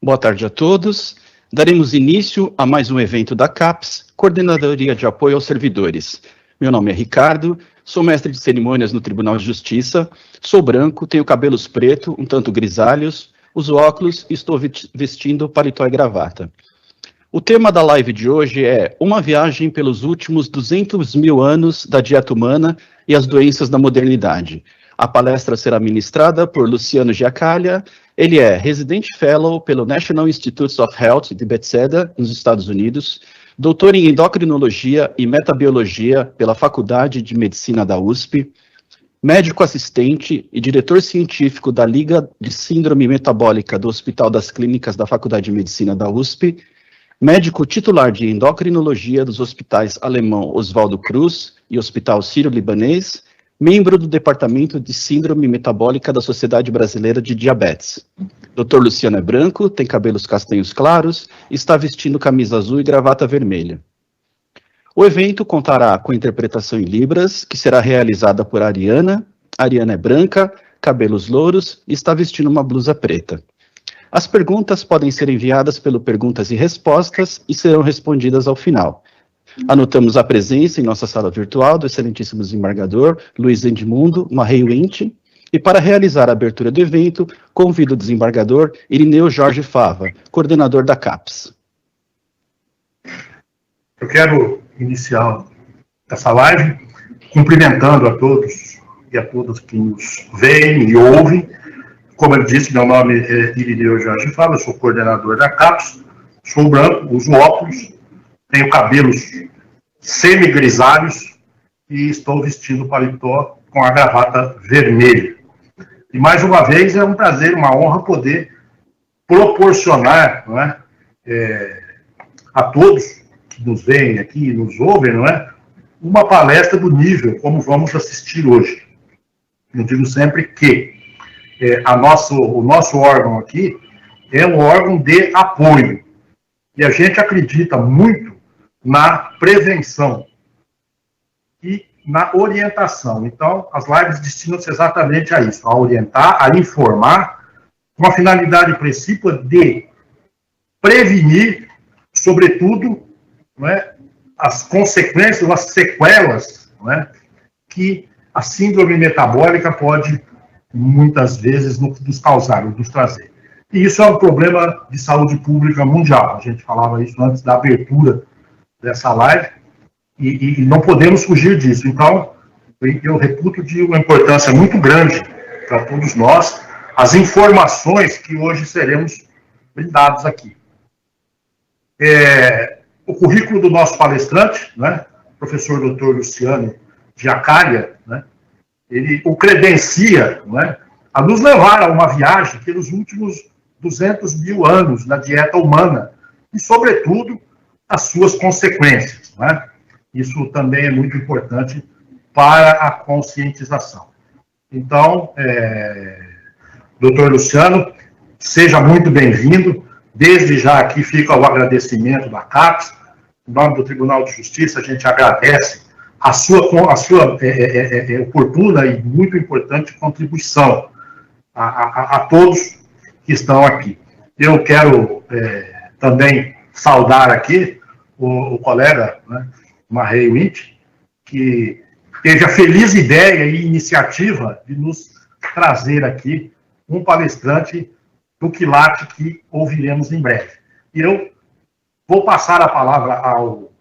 Boa tarde a todos. Daremos início a mais um evento da CAPES, Coordenadoria de Apoio aos Servidores. Meu nome é Ricardo, sou mestre de cerimônias no Tribunal de Justiça, sou branco, tenho cabelos preto, um tanto grisalhos, uso óculos e estou vestindo paletó e gravata. O tema da live de hoje é uma viagem pelos últimos 200 mil anos da dieta humana e as doenças da modernidade. A palestra será ministrada por Luciano Giacalha. Ele é Resident Fellow pelo National Institutes of Health de Bethesda, nos Estados Unidos, doutor em endocrinologia e metabiologia pela Faculdade de Medicina da USP, médico assistente e diretor científico da Liga de Síndrome Metabólica do Hospital das Clínicas da Faculdade de Medicina da USP, médico titular de endocrinologia dos hospitais alemão Oswaldo Cruz e Hospital Sírio-Libanês, membro do Departamento de Síndrome Metabólica da Sociedade Brasileira de Diabetes. Dr. Luciano é branco, tem cabelos castanhos claros, está vestindo camisa azul e gravata vermelha. O evento contará com interpretação em Libras, que será realizada por Ariana. Ariana é branca, cabelos louros e está vestindo uma blusa preta. As perguntas podem ser enviadas pelo Perguntas e Respostas e serão respondidas ao final. Anotamos a presença em nossa sala virtual do excelentíssimo desembargador Luiz Edmundo Marrei Winch, e para realizar a abertura do evento, convido o desembargador Irineu Jorge Fava, coordenador da CAPES. Eu quero iniciar essa live cumprimentando a todos e a todas que nos veem e ouvem. Como eu disse, meu nome é Irineu Jorge Fava, eu sou coordenador da CAPES, sou branco, uso óculos, tenho cabelos semi-grisalhos e estou vestindo paletó com a gravata vermelha. E mais uma vez é um prazer, uma honra poder proporcionar, não é, a todos que nos veem aqui e nos ouvem, não é, uma palestra do nível como vamos assistir hoje. Eu digo sempre que o nosso órgão aqui é um órgão de apoio. E a gente acredita muito na prevenção e na orientação. Então, as lives destinam-se exatamente a isso, a orientar, a informar, com a finalidade principal de prevenir, sobretudo, não é, as consequências, as sequelas, não é, que a síndrome metabólica pode, muitas vezes, nos causar, nos trazer. E isso é um problema de saúde pública mundial. A gente falava isso antes da abertura dessa live, e não podemos fugir disso. Então, eu reputo de uma importância muito grande para todos nós, as informações que hoje seremos brindados aqui. O currículo do nosso palestrante, né, professor Dr. Luciano Giacalha, né, ele o credencia, né, a nos levar a uma viagem pelos últimos 200 mil anos na dieta humana e, sobretudo, as suas consequências, né? Isso também é muito importante para a conscientização. Então, doutor Luciano, seja muito bem-vindo. Desde já aqui fica o agradecimento da CAPES. Em nome do Tribunal de Justiça, a gente agradece a sua oportuna e muito importante contribuição a todos que estão aqui. Eu quero também saudar aqui o colega, né, Marrei Winch, que teve a feliz ideia e iniciativa de nos trazer aqui um palestrante do quilate que ouviremos em breve. E eu vou passar a palavra ao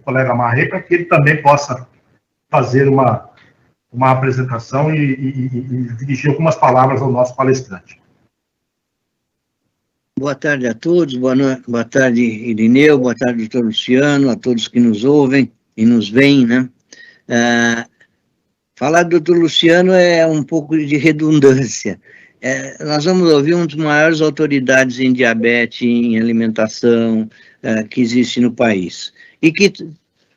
colega Marrei para que ele também possa fazer uma apresentação e dirigir algumas palavras ao nosso palestrante. Boa tarde a todos, boa tarde, Irineu, boa tarde, doutor Luciano, a todos que nos ouvem e nos veem, né? Falar do doutor Luciano é um pouco de redundância. Nós vamos ouvir um dos maiores autoridades em diabetes, em alimentação, que existe no país, e que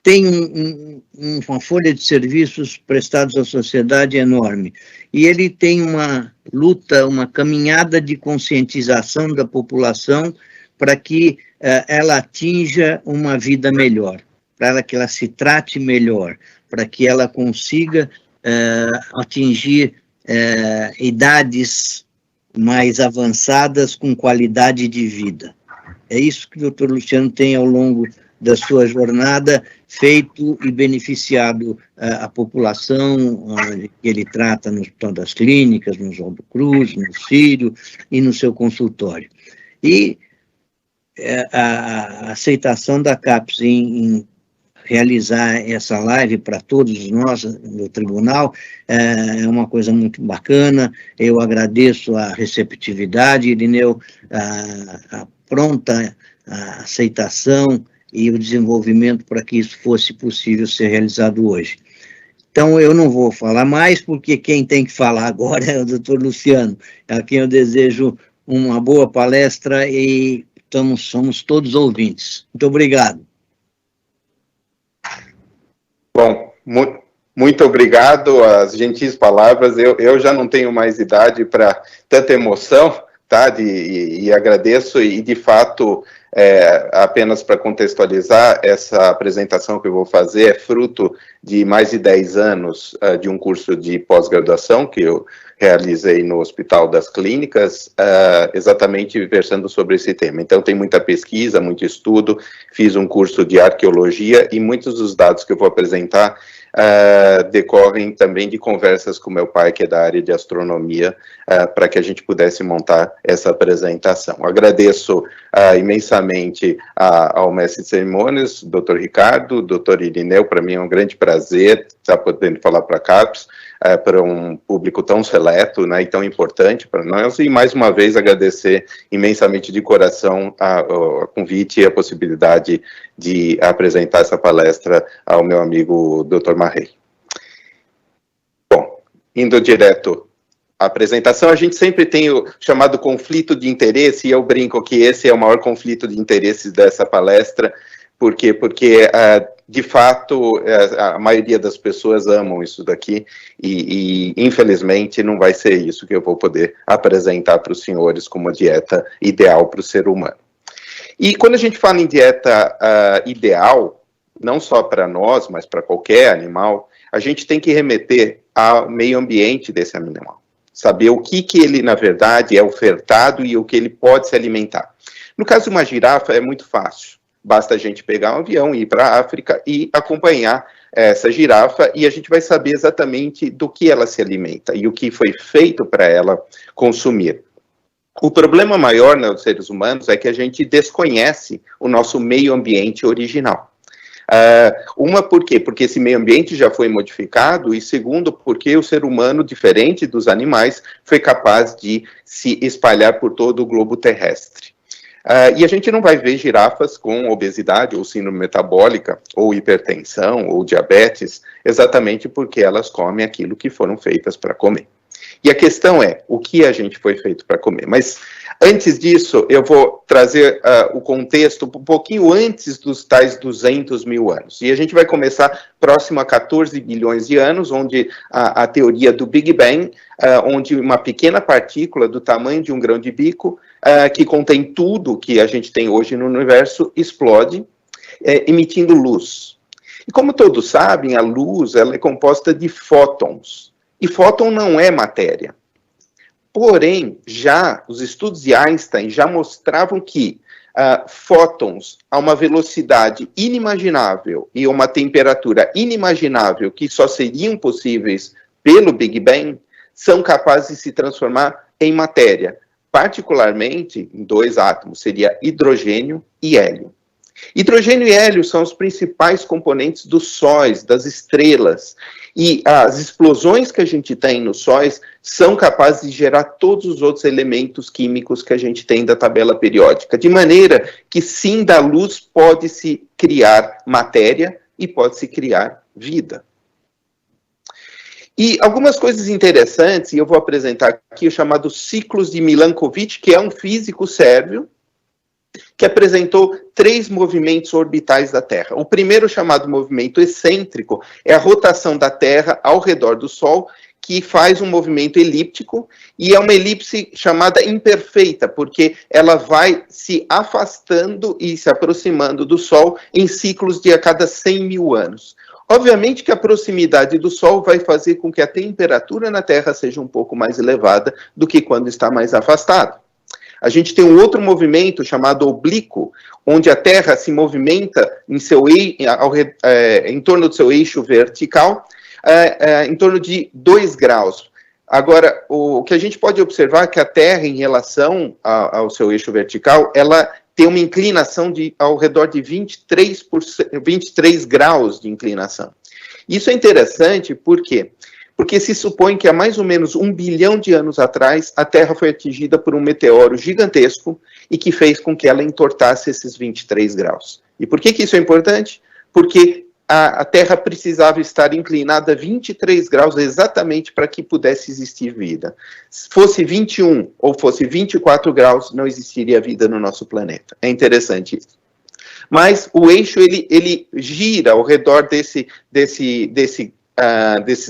tem uma folha de serviços prestados à sociedade enorme. E ele tem uma luta, uma caminhada de conscientização da população para que ela atinja uma vida melhor, para que ela se trate melhor, para que ela consiga atingir idades mais avançadas com qualidade de vida. É isso que o Dr. Luciano tem, ao longo da sua jornada, feito e beneficiado a população que ele trata no Hospital das Clínicas, no Oswaldo Cruz, no Sírio e no seu consultório. E a aceitação da CAPES em realizar essa live para todos nós no tribunal é uma coisa muito bacana. Eu agradeço a receptividade, Irineu, a pronta aceitação e o desenvolvimento para que isso fosse possível ser realizado hoje. Então, eu não vou falar mais, porque quem tem que falar agora é o Dr. Luciano, a quem eu desejo uma boa palestra e somos todos ouvintes. Muito obrigado. Bom, muito obrigado, as gentis palavras. Eu já não tenho mais idade para tanta emoção, tá? E agradeço, e de fato, apenas para contextualizar, essa apresentação que eu vou fazer é fruto de mais de 10 anos de um curso de pós-graduação que eu realizei no Hospital das Clínicas, exatamente versando sobre esse tema. Então, tem muita pesquisa, muito estudo, fiz um curso de arqueologia, e muitos dos dados que eu vou apresentar decorrem também de conversas com meu pai, que é da área de astronomia, para que a gente pudesse montar essa apresentação. Agradeço imensamente ao mestre de cerimônias, Dr. Ricardo, Dr. Irineu. Para mim é um grande prazer estar podendo falar para a CAPES, para um público tão seleto, né, e tão importante para nós, e mais uma vez agradecer imensamente de coração o convite e a possibilidade de apresentar essa palestra ao meu amigo Dr. Marrei. Bom, indo direto à apresentação, a gente sempre tem o chamado conflito de interesse, e eu brinco que esse é o maior conflito de interesses dessa palestra. Por quê? Porque, de fato, a maioria das pessoas amam isso daqui e, infelizmente, não vai ser isso que eu vou poder apresentar para os senhores como a dieta ideal para o ser humano. E quando a gente fala em dieta ideal, não só para nós, mas para qualquer animal, a gente tem que remeter ao meio ambiente desse animal. Saber o que ele, na verdade, é ofertado e o que ele pode se alimentar. No caso de uma girafa, é muito fácil. Basta a gente pegar um avião, ir para a África e acompanhar essa girafa, e a gente vai saber exatamente do que ela se alimenta e o que foi feito para ela consumir. O problema maior nos seres humanos é que a gente desconhece o nosso meio ambiente original. Por quê? Porque esse meio ambiente já foi modificado, e segundo, porque o ser humano, diferente dos animais, foi capaz de se espalhar por todo o globo terrestre. E a gente não vai ver girafas com obesidade, ou síndrome metabólica, ou hipertensão, ou diabetes, exatamente porque elas comem aquilo que foram feitas para comer. E a questão é, o que a gente foi feito para comer? Mas, antes disso, eu vou trazer o contexto um pouquinho antes dos tais 200 mil anos. E a gente vai começar próximo a 14 bilhões de anos, onde a teoria do Big Bang, onde uma pequena partícula do tamanho de um grão de bico, que contém tudo que a gente tem hoje no universo, explode, emitindo luz. E como todos sabem, a luz ela é composta de fótons. E fóton não é matéria. Porém, já os estudos de Einstein já mostravam que fótons a uma velocidade inimaginável e uma temperatura inimaginável, que só seriam possíveis pelo Big Bang, são capazes de se transformar em matéria, particularmente em 2 átomos, seria hidrogênio e hélio. Hidrogênio e hélio são os principais componentes dos sóis, das estrelas, e as explosões que a gente tem nos sóis são capazes de gerar todos os outros elementos químicos que a gente tem da tabela periódica, de maneira que sim, da luz pode-se criar matéria e pode-se criar vida. E algumas coisas interessantes, e eu vou apresentar aqui o chamado ciclos de Milankovitch, que é um físico sérvio, que apresentou 3 movimentos orbitais da Terra. O primeiro, chamado movimento excêntrico, é a rotação da Terra ao redor do Sol, que faz um movimento elíptico, e é uma elipse chamada imperfeita, porque ela vai se afastando e se aproximando do Sol em ciclos de a cada 100 mil anos. Obviamente que a proximidade do Sol vai fazer com que a temperatura na Terra seja um pouco mais elevada do que quando está mais afastado. A gente tem um outro movimento chamado oblíquo, onde a Terra se movimenta em torno do seu eixo vertical, em torno de 2 graus. Agora, o que a gente pode observar é que a Terra, em relação ao seu eixo vertical, ela tem uma inclinação ao redor de 23 graus de inclinação. Isso é interessante, por quê? Porque se supõe que há mais ou menos 1 bilhão de anos atrás, a Terra foi atingida por um meteoro gigantesco e que fez com que ela entortasse esses 23 graus. E por que isso é importante? Porque a Terra precisava estar inclinada 23 graus exatamente para que pudesse existir vida. Se fosse 21 ou fosse 24 graus, não existiria vida no nosso planeta. É interessante isso. Mas o eixo, ele gira ao redor desses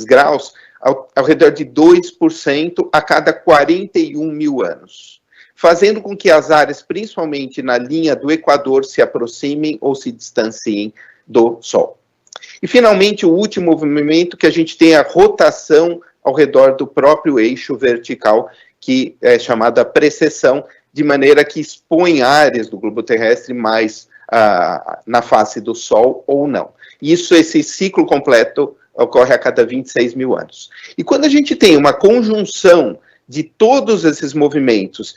graus, ao redor de 2% a cada 41 mil anos, fazendo com que as áreas, principalmente na linha do Equador, se aproximem ou se distanciem do Sol. E, finalmente, o último movimento, que a gente tem a rotação ao redor do próprio eixo vertical, que é chamada precessão, de maneira que expõe áreas do globo terrestre mais na face do Sol ou não. Esse ciclo completo ocorre a cada 26 mil anos. E quando a gente tem uma conjunção de todos esses movimentos,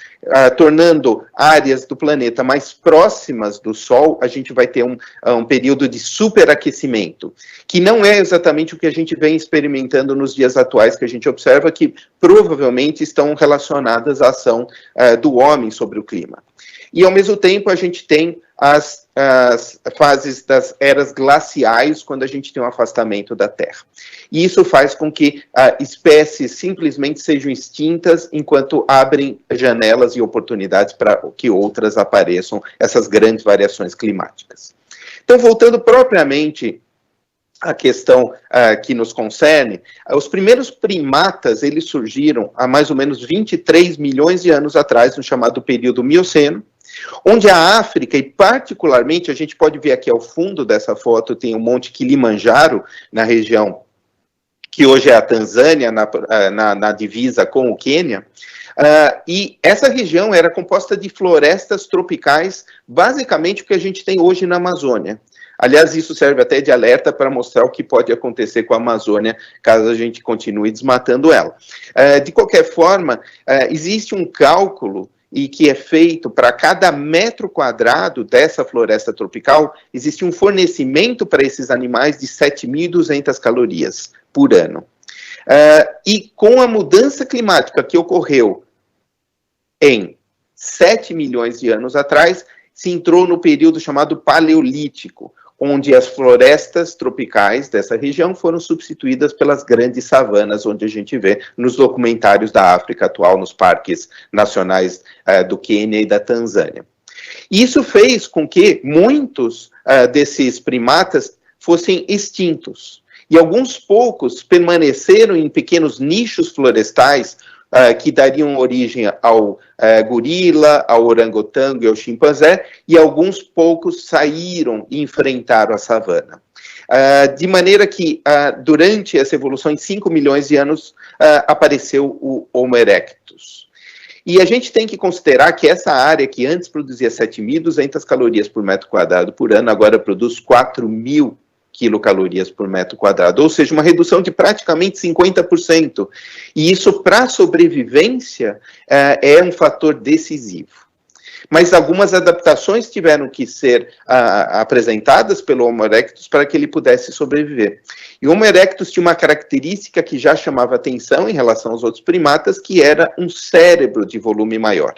tornando áreas do planeta mais próximas do Sol, a gente vai ter um período de superaquecimento, que não é exatamente o que a gente vem experimentando nos dias atuais, que a gente observa que provavelmente estão relacionadas à ação do homem sobre o clima. E, ao mesmo tempo, a gente tem as fases das eras glaciais, quando a gente tem um afastamento da Terra. E isso faz com que espécies simplesmente sejam extintas, enquanto abrem janelas e oportunidades para que outras apareçam, essas grandes variações climáticas. Então, voltando propriamente à questão que nos concerne, os primeiros primatas, eles surgiram há mais ou menos 23 milhões de anos atrás, no chamado período Mioceno, onde a África, e particularmente, a gente pode ver aqui ao fundo dessa foto, tem o Monte Kilimanjaro, na região que hoje é a Tanzânia, na divisa com o Quênia, e essa região era composta de florestas tropicais, basicamente o que a gente tem hoje na Amazônia. Aliás, isso serve até de alerta para mostrar o que pode acontecer com a Amazônia, caso a gente continue desmatando ela. De qualquer forma, existe um cálculo e que é feito para cada metro quadrado dessa floresta tropical, existe um fornecimento para esses animais de 7.200 calorias por ano. E com a mudança climática que ocorreu em 7 milhões de anos atrás, se entrou no período chamado Paleolítico, onde as florestas tropicais dessa região foram substituídas pelas grandes savanas, onde a gente vê nos documentários da África atual, nos parques nacionais do Quênia e da Tanzânia. Isso fez com que muitos desses primatas fossem extintos, e alguns poucos permaneceram em pequenos nichos florestais, que dariam origem ao gorila, ao orangotango e ao chimpanzé, e alguns poucos saíram e enfrentaram a savana. De maneira que, durante essa evolução, em 5 milhões de anos, apareceu o Homo erectus. E a gente tem que considerar que essa área que antes produzia 7.200 calorias por metro quadrado por ano, agora produz 4.000 quilocalorias por metro quadrado, ou seja, uma redução de praticamente 50%. E isso, para a sobrevivência, é um fator decisivo. Mas algumas adaptações tiveram que ser apresentadas pelo Homo erectus para que ele pudesse sobreviver. E o Homo erectus tinha uma característica que já chamava atenção em relação aos outros primatas, que era um cérebro de volume maior.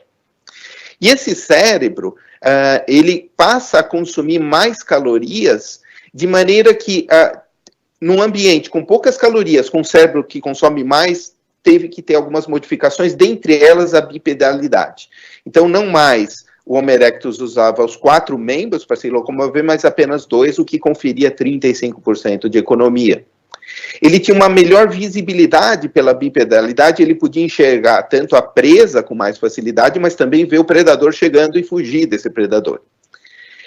E esse cérebro, ele passa a consumir mais calorias, de maneira que, num ambiente com poucas calorias, com um cérebro que consome mais, teve que ter algumas modificações, dentre elas a bipedalidade. Então, não mais o Homo erectus usava os 4 membros para se locomover, mas apenas 2, o que conferia 35% de economia. Ele tinha uma melhor visibilidade pela bipedalidade, ele podia enxergar tanto a presa com mais facilidade, mas também ver o predador chegando e fugir desse predador.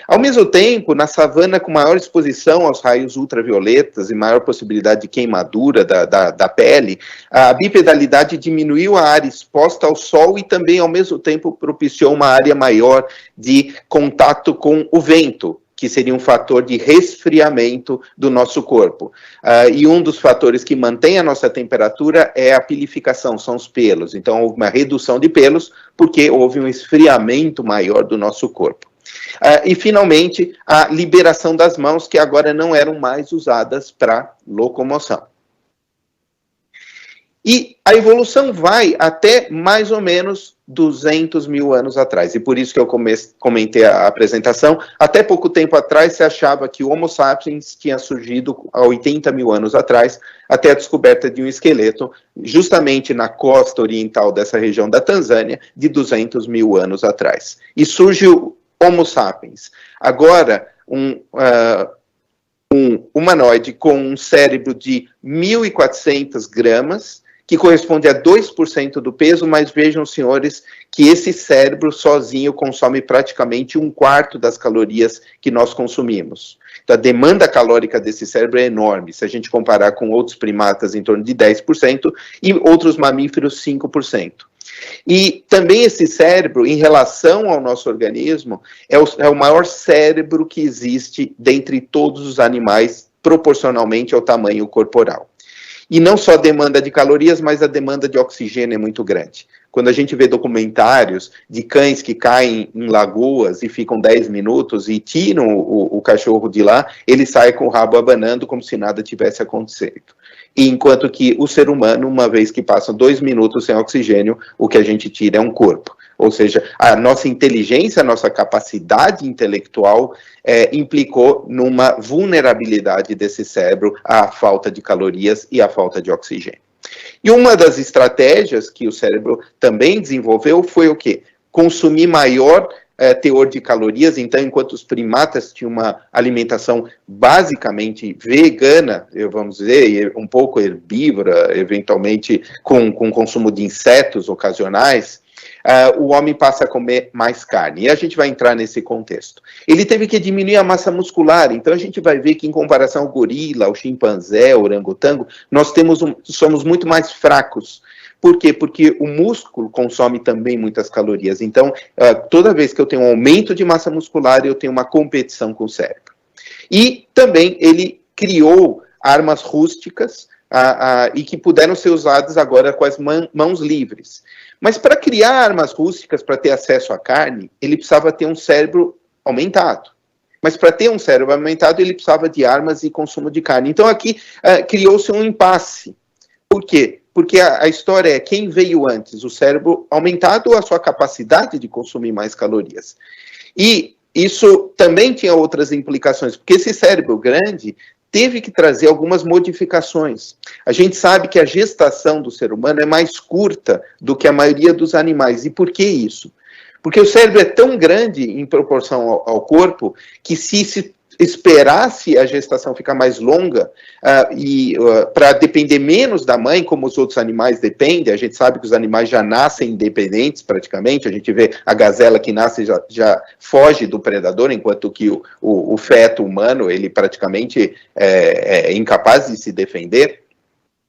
Ao mesmo tempo, na savana com maior exposição aos raios ultravioletas e maior possibilidade de queimadura da pele, a bipedalidade diminuiu a área exposta ao sol e também, ao mesmo tempo, propiciou uma área maior de contato com o vento, que seria um fator de resfriamento do nosso corpo. E um dos fatores que mantém a nossa temperatura é a pilificação, são os pelos. Então, houve uma redução de pelos, porque houve um esfriamento maior do nosso corpo. E, finalmente, a liberação das mãos, que agora não eram mais usadas para locomoção. E a evolução vai até mais ou menos 200 mil anos atrás. E por isso que eu comentei a apresentação. Até pouco tempo atrás, se achava que o Homo sapiens tinha surgido há 80 mil anos atrás, até a descoberta de um esqueleto, justamente na costa oriental dessa região da Tanzânia, de 200 mil anos atrás. E surge o Homo sapiens. Agora, um humanoide com um cérebro de 1.400 gramas, que corresponde a 2% do peso, mas vejam, senhores, que esse cérebro sozinho consome praticamente 1/4 das calorias que nós consumimos. Então, a demanda calórica desse cérebro é enorme, se a gente comparar com outros primatas em torno de 10% e outros mamíferos 5%. E também esse cérebro, em relação ao nosso organismo, é o maior cérebro que existe dentre todos os animais, proporcionalmente ao tamanho corporal. E não só a demanda de calorias, mas a demanda de oxigênio é muito grande. Quando a gente vê documentários de cães que caem em lagoas e ficam 10 minutos e tiram o cachorro de lá, ele sai com o rabo abanando como se nada tivesse acontecido. E enquanto que o ser humano, uma vez que passa 2 minutos sem oxigênio, o que a gente tira é um corpo. Ou seja, a nossa inteligência, a nossa capacidade intelectual implicou numa vulnerabilidade desse cérebro à falta de calorias e à falta de oxigênio. E uma das estratégias que o cérebro também desenvolveu foi o quê? Consumir maior teor de calorias. Então, enquanto os primatas tinham uma alimentação basicamente vegana, vamos dizer, um pouco herbívora, eventualmente com consumo de insetos ocasionais, o homem passa a comer mais carne. E a gente vai entrar nesse contexto. Ele teve que diminuir a massa muscular. Então, a gente vai ver que, em comparação ao gorila, ao chimpanzé, ao orangotango, nós somos muito mais fracos. Por quê? Porque o músculo consome também muitas calorias. Então, toda vez que eu tenho um aumento de massa muscular, eu tenho uma competição com o cérebro. E também ele criou armas rústicas e que puderam ser usadas agora com as mãos livres. Mas para criar armas rústicas, para ter acesso à carne, ele precisava ter um cérebro aumentado. Mas para ter um cérebro aumentado, ele precisava de armas e consumo de carne. Então aqui criou-se um impasse. Por quê? Porque a história é quem veio antes, o cérebro aumentado ou a sua capacidade de consumir mais calorias? E isso também tinha outras implicações, porque esse cérebro grande teve que trazer algumas modificações. A gente sabe que a gestação do ser humano é mais curta do que a maioria dos animais. E por que isso? Porque o cérebro é tão grande em proporção ao corpo que se esperasse a gestação ficar mais longa para depender menos da mãe, como os outros animais dependem, a gente sabe que os animais já nascem independentes praticamente, a gente vê a gazela que nasce já foge do predador, enquanto que o feto humano, ele praticamente é incapaz de se defender.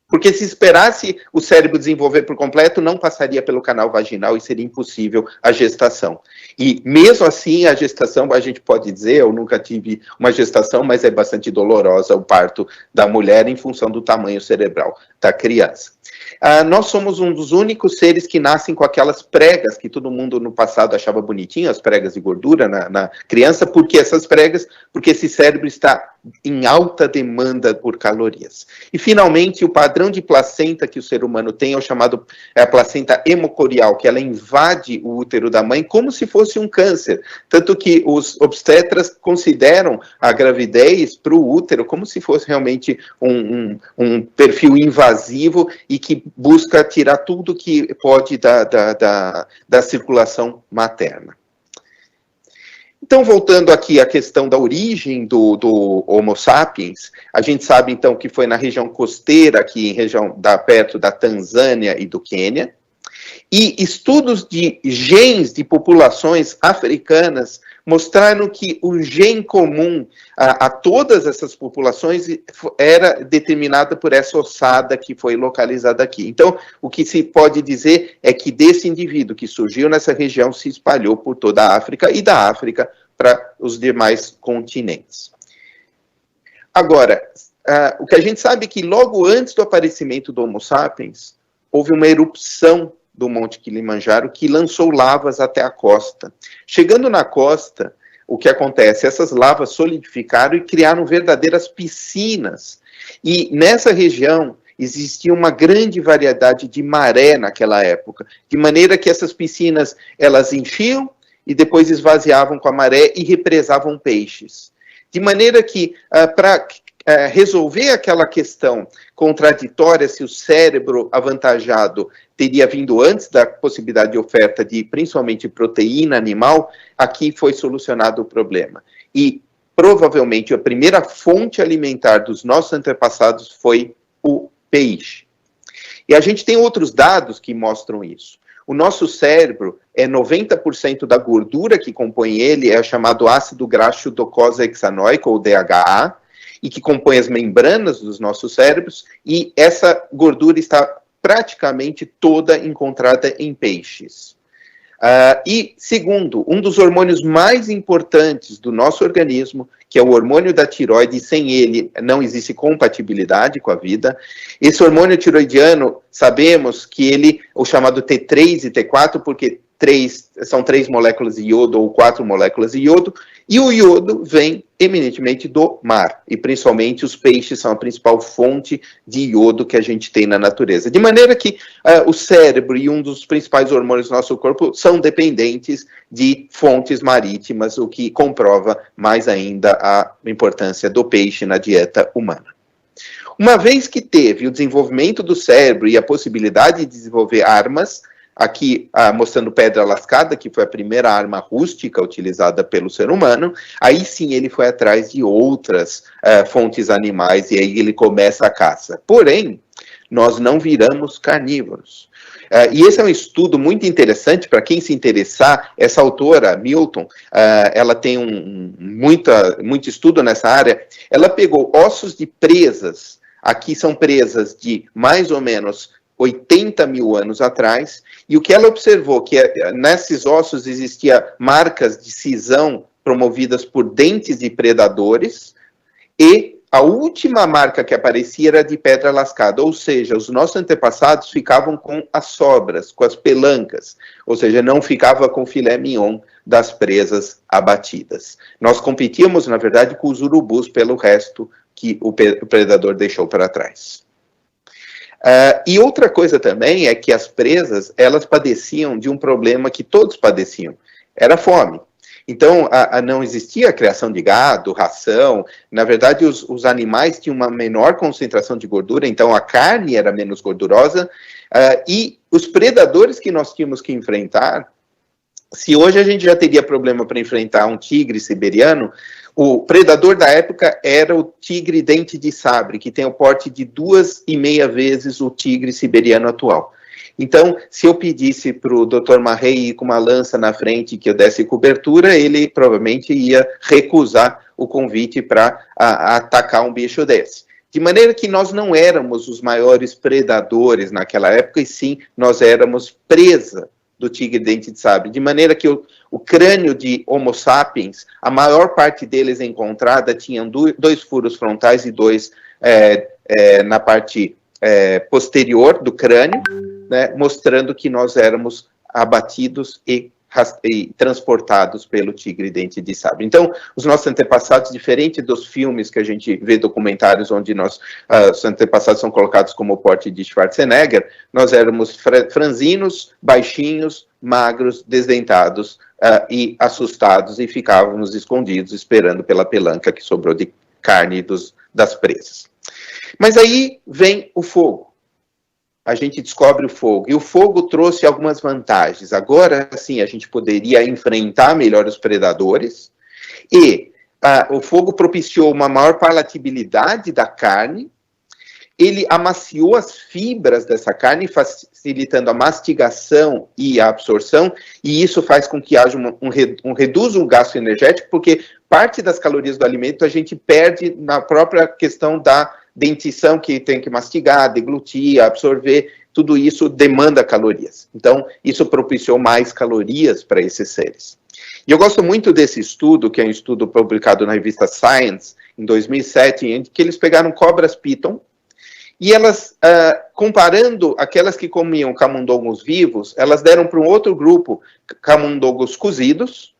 Porque se esperasse o cérebro desenvolver por completo, não passaria pelo canal vaginal e seria impossível a gestação. E mesmo assim, a gestação, a gente pode dizer, eu nunca tive uma gestação, mas é bastante dolorosa o parto da mulher em função do tamanho cerebral da criança. Nós somos um dos únicos seres que nascem com aquelas pregas que todo mundo no passado achava bonitinho, as pregas de gordura na criança. Por que essas pregas? Porque esse cérebro está em alta demanda por calorias. E, finalmente, o padrão de placenta que o ser humano tem é o chamado placenta hemocorial, que ela invade o útero da mãe como se fosse um câncer. Tanto que os obstetras consideram a gravidez para o útero como se fosse realmente um perfil invasivo e que busca tirar tudo que pode da circulação materna. Então, voltando aqui à questão da origem do Homo sapiens, a gente sabe, então, que foi na região costeira, aqui perto da Tanzânia e do Quênia, E estudos de genes de populações africanas mostraram que o gene comum a todas essas populações era determinada por essa ossada que foi localizada aqui. Então, o que se pode dizer é que desse indivíduo que surgiu nessa região se espalhou por toda a África e da África para os demais continentes. Agora, o que a gente sabe é que logo antes do aparecimento do Homo sapiens, houve uma erupção do Monte Kilimanjaro que lançou lavas até a costa. Chegando na costa, o que acontece? Essas lavas solidificaram e criaram verdadeiras piscinas. E nessa região existia uma grande variedade de maré naquela época, de maneira que essas piscinas elas enchiam e depois esvaziavam com a maré e represavam peixes. De maneira que, para resolver aquela questão contraditória se o cérebro avantajado teria vindo antes da possibilidade de oferta de, principalmente, proteína animal, aqui foi solucionado o problema. E, provavelmente, a primeira fonte alimentar dos nossos antepassados foi o peixe. E a gente tem outros dados que mostram isso. O nosso cérebro, 90% da gordura que compõe ele é chamado ácido graxo docosahexanoico, ou DHA, e que compõe as membranas dos nossos cérebros, e essa gordura está praticamente toda encontrada em peixes. E, segundo, um dos hormônios mais importantes do nosso organismo, que é o hormônio da tireoide, e sem ele não existe compatibilidade com a vida. Esse hormônio tiroidiano, sabemos que ele, o chamado T3 e T4, porque são 3 moléculas de iodo ou 4 moléculas de iodo, e o iodo vem eminentemente do mar, e principalmente os peixes são a principal fonte de iodo que a gente tem na natureza. De maneira que o cérebro e um dos principais hormônios do nosso corpo são dependentes de fontes marítimas, o que comprova mais ainda a importância do peixe na dieta humana. Uma vez que teve o desenvolvimento do cérebro e a possibilidade de desenvolver armas, aqui mostrando pedra lascada, que foi a primeira arma rústica utilizada pelo ser humano, aí sim ele foi atrás de outras fontes animais e aí ele começa a caça. Porém, nós não viramos carnívoros. E esse é um estudo muito interessante para quem se interessar. Essa autora, Milton, ela tem muito estudo nessa área. Ela pegou ossos de presas, aqui são presas de mais ou menos 80 mil anos atrás, e o que ela observou, que nesses ossos existia marcas de cisão promovidas por dentes de predadores, e a última marca que aparecia era de pedra lascada, ou seja, os nossos antepassados ficavam com as sobras, com as pelancas, ou seja, não ficava com filé mignon das presas abatidas. Nós competíamos, na verdade, com os urubus pelo resto que o predador deixou para trás. E outra coisa também é que as presas, elas padeciam de um problema que todos padeciam, era fome. Então, não existia a criação de gado, ração, na verdade os animais tinham uma menor concentração de gordura, então a carne era menos gordurosa, e os predadores que nós tínhamos que enfrentar, se hoje a gente já teria problema para enfrentar um tigre siberiano, o predador da época era o tigre dente de sabre, que tem o porte de 2,5 vezes o tigre siberiano atual. Então, se eu pedisse para o Dr. Marrey ir com uma lança na frente que eu desse cobertura, ele provavelmente ia recusar o convite para atacar um bicho desse. De maneira que nós não éramos os maiores predadores naquela época, e sim, nós éramos presa do tigre dente de sabre, de maneira que o crânio de Homo sapiens, a maior parte deles encontrada, tinham 2 furos frontais e 2 na parte posterior do crânio, né, mostrando que nós éramos abatidos e transportados pelo tigre dente de sabre. Então, os nossos antepassados, diferente dos filmes que a gente vê, documentários onde os antepassados são colocados como o porte de Schwarzenegger, nós éramos franzinos, baixinhos, magros, desdentados e assustados, e ficávamos escondidos esperando pela pelanca que sobrou de carne das presas. Mas aí vem o fogo. A gente descobre o fogo, e o fogo trouxe algumas vantagens. Agora, sim, a gente poderia enfrentar melhor os predadores, e o fogo propiciou uma maior palatabilidade da carne, ele amaciou as fibras dessa carne, facilitando a mastigação e a absorção, e isso faz com que haja reduza o gasto energético, porque parte das calorias do alimento a gente perde na própria questão da dentição, que tem que mastigar, deglutir, absorver, tudo isso demanda calorias. Então, isso propiciou mais calorias para esses seres. E eu gosto muito desse estudo, que é um estudo publicado na revista Science, em 2007, em que eles pegaram cobras piton, e elas, comparando aquelas que comiam camundongos vivos, elas deram para um outro grupo camundongos cozidos,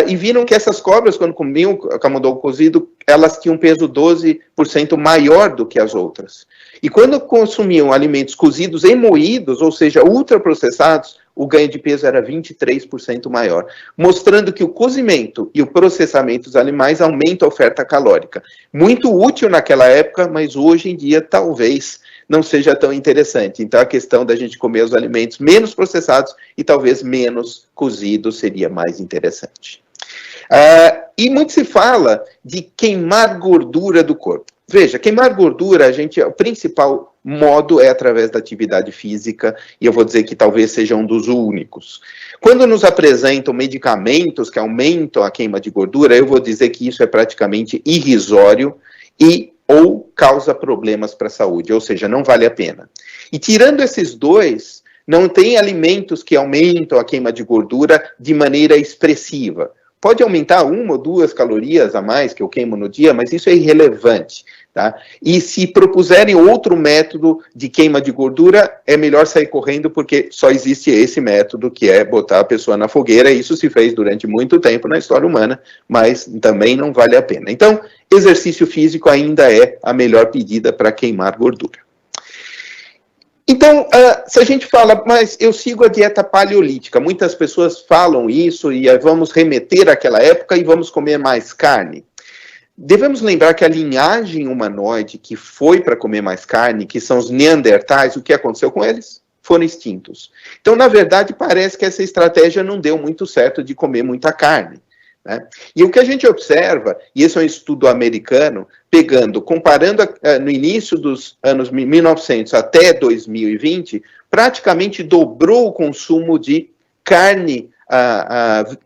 e viram que essas cobras, quando comiam camundongo cozido, elas tinham um peso 12% maior do que as outras. E quando consumiam alimentos cozidos e moídos, ou seja, ultraprocessados, o ganho de peso era 23% maior, mostrando que o cozimento e o processamento dos animais aumenta a oferta calórica. Muito útil naquela época, mas hoje em dia talvez não seja tão interessante. Então a questão da gente comer os alimentos menos processados e talvez menos cozidos seria mais interessante. E muito se fala de queimar gordura do corpo. Veja, queimar gordura, o principal modo é através da atividade física, e eu vou dizer que talvez seja um dos únicos. Quando nos apresentam medicamentos que aumentam a queima de gordura, eu vou dizer que isso é praticamente irrisório ou causa problemas para a saúde, ou seja, não vale a pena. E tirando esses dois, não tem alimentos que aumentam a queima de gordura de maneira expressiva. Pode aumentar 1 ou 2 calorias a mais que eu queimo no dia, mas isso é irrelevante, tá? E se propuserem outro método de queima de gordura, é melhor sair correndo, porque só existe esse método, que é botar a pessoa na fogueira. Isso se fez durante muito tempo na história humana, mas também não vale a pena. Então, exercício físico ainda é a melhor pedida para queimar gordura. Então, se a gente fala, mas eu sigo a dieta paleolítica, muitas pessoas falam isso e vamos remeter àquela época e vamos comer mais carne. Devemos lembrar que a linhagem humanoide que foi para comer mais carne, que são os neandertais, o que aconteceu com eles? Foram extintos. Então, na verdade, parece que essa estratégia não deu muito certo de comer muita carne, né? E o que a gente observa, e esse é um estudo americano, comparando no início dos anos 1900 até 2020, praticamente dobrou o consumo de carne,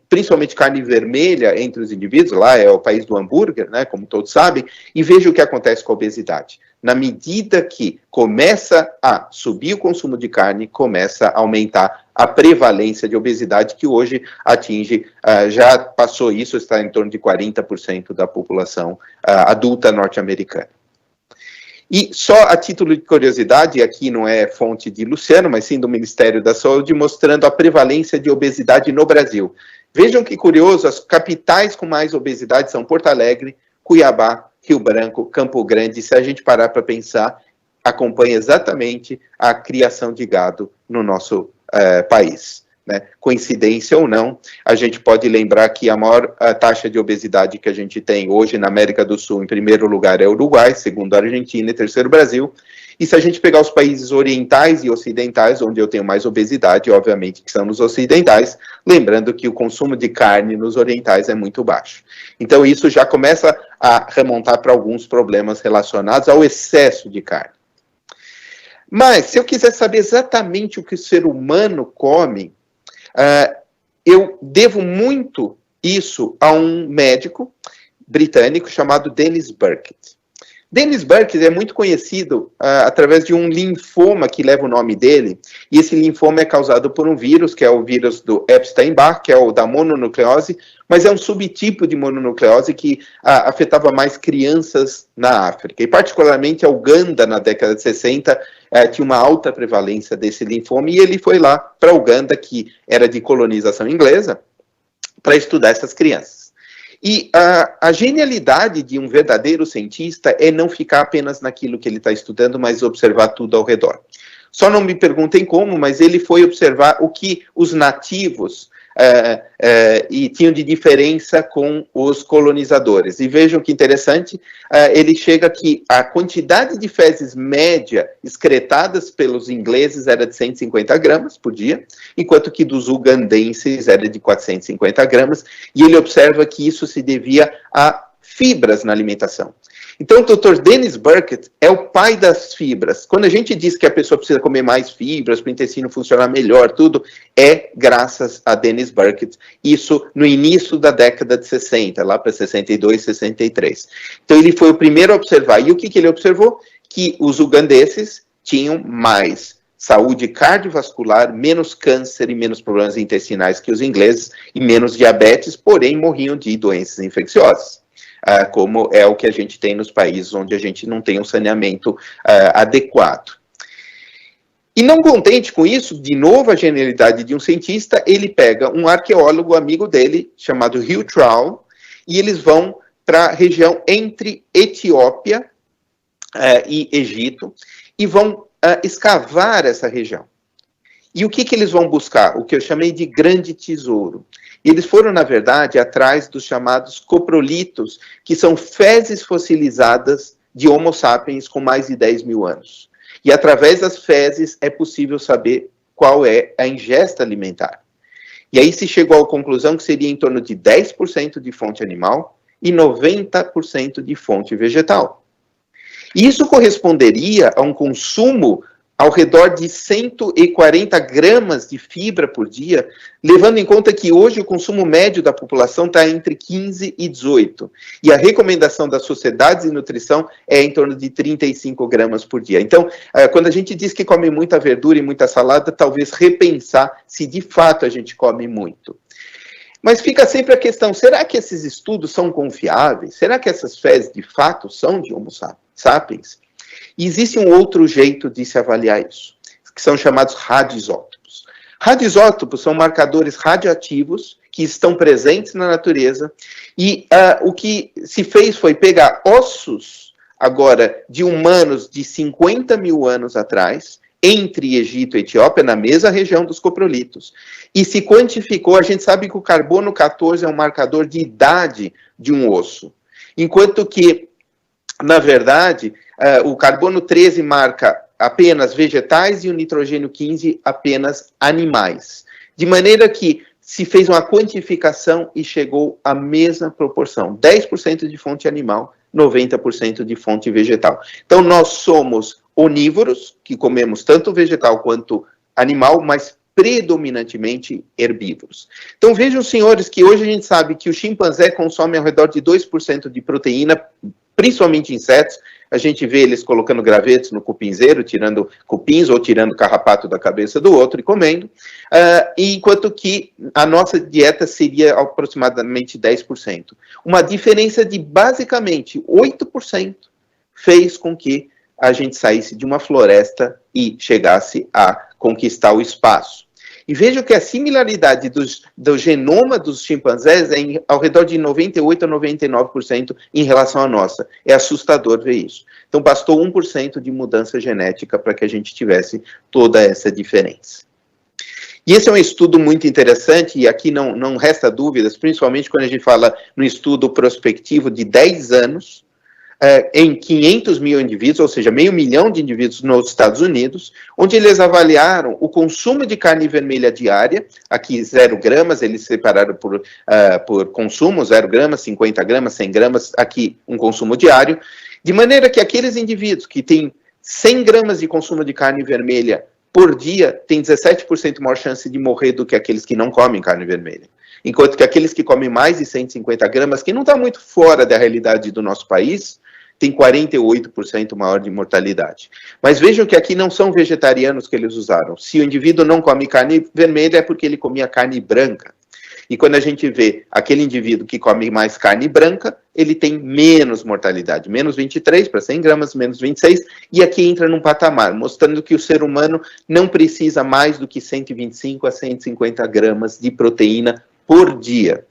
principalmente carne vermelha entre os indivíduos. Lá é o país do hambúrguer, né, como todos sabem, e veja o que acontece com a obesidade. Na medida que começa a subir o consumo de carne, começa a aumentar a prevalência de obesidade, que hoje atinge, já passou isso, está em torno de 40% da população adulta norte-americana. E só a título de curiosidade, aqui não é fonte de Luciano, mas sim do Ministério da Saúde, mostrando a prevalência de obesidade no Brasil. Vejam que curioso, as capitais com mais obesidade são Porto Alegre, Cuiabá, Rio Branco, Campo Grande. Se a gente parar para pensar, acompanha exatamente a criação de gado no nosso país, né? Coincidência ou não, a gente pode lembrar que a maior taxa de obesidade que a gente tem hoje na América do Sul, em primeiro lugar é o Uruguai, segundo a Argentina e terceiro o Brasil. E se a gente pegar os países orientais e ocidentais, onde eu tenho mais obesidade, obviamente que são nos ocidentais, lembrando que o consumo de carne nos orientais é muito baixo. Então isso já começa a remontar para alguns problemas relacionados ao excesso de carne. Mas, se eu quiser saber exatamente o que o ser humano come, eu devo muito isso a um médico britânico chamado Dennis Burkitt. Dennis Burkitt é muito conhecido através de um linfoma que leva o nome dele, e esse linfoma é causado por um vírus, que é o vírus do Epstein-Barr, que é o da mononucleose, mas é um subtipo de mononucleose que afetava mais crianças na África. E particularmente a Uganda, na década de 60, tinha uma alta prevalência desse linfoma, e ele foi lá para a Uganda, que era de colonização inglesa, para estudar essas crianças. E a genialidade de um verdadeiro cientista é não ficar apenas naquilo que ele está estudando, mas observar tudo ao redor. Só não me perguntem como, mas ele foi observar o que os nativos e tinham de diferença com os colonizadores. E vejam que interessante, ele chega que a quantidade de fezes média excretadas pelos ingleses era de 150 gramas por dia, enquanto que dos ugandenses era de 450 gramas, e ele observa que isso se devia a fibras na alimentação. Então, o Dr. Dennis Burkitt é o pai das fibras. Quando a gente diz que a pessoa precisa comer mais fibras para o intestino funcionar melhor, tudo, é graças a Dennis Burkitt. Isso no início da década de 60, lá para 62, 63. Então, ele foi o primeiro a observar. E o que ele observou? Que os ugandeses tinham mais saúde cardiovascular, menos câncer e menos problemas intestinais que os ingleses, e menos diabetes, porém morriam de doenças infecciosas. Como é o que a gente tem nos países onde a gente não tem um saneamento adequado. E não contente com isso, de novo a genialidade de um cientista, ele pega um arqueólogo amigo dele, chamado Hugh Trowell, e eles vão para a região entre Etiópia e Egito, e vão escavar essa região. E o que eles vão buscar? O que eu chamei de grande tesouro. E eles foram, na verdade, atrás dos chamados coprolitos, que são fezes fossilizadas de Homo sapiens com mais de 10 mil anos. E através das fezes é possível saber qual é a ingesta alimentar. E aí se chegou à conclusão que seria em torno de 10% de fonte animal e 90% de fonte vegetal. E isso corresponderia a um consumo ao redor de 140 gramas de fibra por dia, levando em conta que hoje o consumo médio da população está entre 15 e 18. E a recomendação das sociedades de nutrição é em torno de 35 gramas por dia. Então, quando a gente diz que come muita verdura e muita salada, talvez repensar se de fato a gente come muito. Mas fica sempre a questão, será que esses estudos são confiáveis? Será que essas fezes de fato são de Homo sapiens? E existe um outro jeito de se avaliar isso, que são chamados radioisótopos. Radioisótopos são marcadores radioativos que estão presentes na natureza, e o que se fez foi pegar ossos, agora, de humanos de 50 mil anos atrás, entre Egito e Etiópia, na mesma região dos coprolitos. E se quantificou, a gente sabe que o carbono 14 é um marcador de idade de um osso, enquanto que, na verdade, o carbono 13 marca apenas vegetais e o nitrogênio 15 apenas animais. De maneira que se fez uma quantificação e chegou à mesma proporção. 10% de fonte animal, 90% de fonte vegetal. Então nós somos onívoros, que comemos tanto vegetal quanto animal, mas predominantemente herbívoros. Então vejam, senhores, que hoje a gente sabe que o chimpanzé consome ao redor de 2% de proteína, principalmente insetos. A gente vê eles colocando gravetos no cupinzeiro, tirando cupins ou tirando carrapato da cabeça do outro e comendo, enquanto que a nossa dieta seria aproximadamente 10%. Uma diferença de basicamente 8% fez com que a gente saísse de uma floresta e chegasse a conquistar o espaço. E vejam que a similaridade do genoma dos chimpanzés é ao redor de 98% a 99% em relação à nossa. É assustador ver isso. Então, bastou 1% de mudança genética para que a gente tivesse toda essa diferença. E esse é um estudo muito interessante, e aqui não resta dúvidas, principalmente quando a gente fala no estudo prospectivo de 10 anos, em 500 mil indivíduos, ou seja, 500 mil de indivíduos nos Estados Unidos, onde eles avaliaram o consumo de carne vermelha diária, aqui 0 gramas, eles separaram por consumo, 0 gramas, 50 gramas, 100 gramas, aqui um consumo diário, de maneira que aqueles indivíduos que têm 100 gramas de consumo de carne vermelha por dia, têm 17% maior chance de morrer do que aqueles que não comem carne vermelha. Enquanto que aqueles que comem mais de 150 gramas, que não está muito fora da realidade do nosso país, tem 48% maior de mortalidade. Mas vejam que aqui não são vegetarianos que eles usaram. Se o indivíduo não come carne vermelha, é porque ele comia carne branca. E quando a gente vê aquele indivíduo que come mais carne branca, ele tem menos mortalidade, menos 23 para 100 gramas, menos 26, e aqui entra num patamar, mostrando que o ser humano não precisa mais do que 125 a 150 gramas de proteína por dia.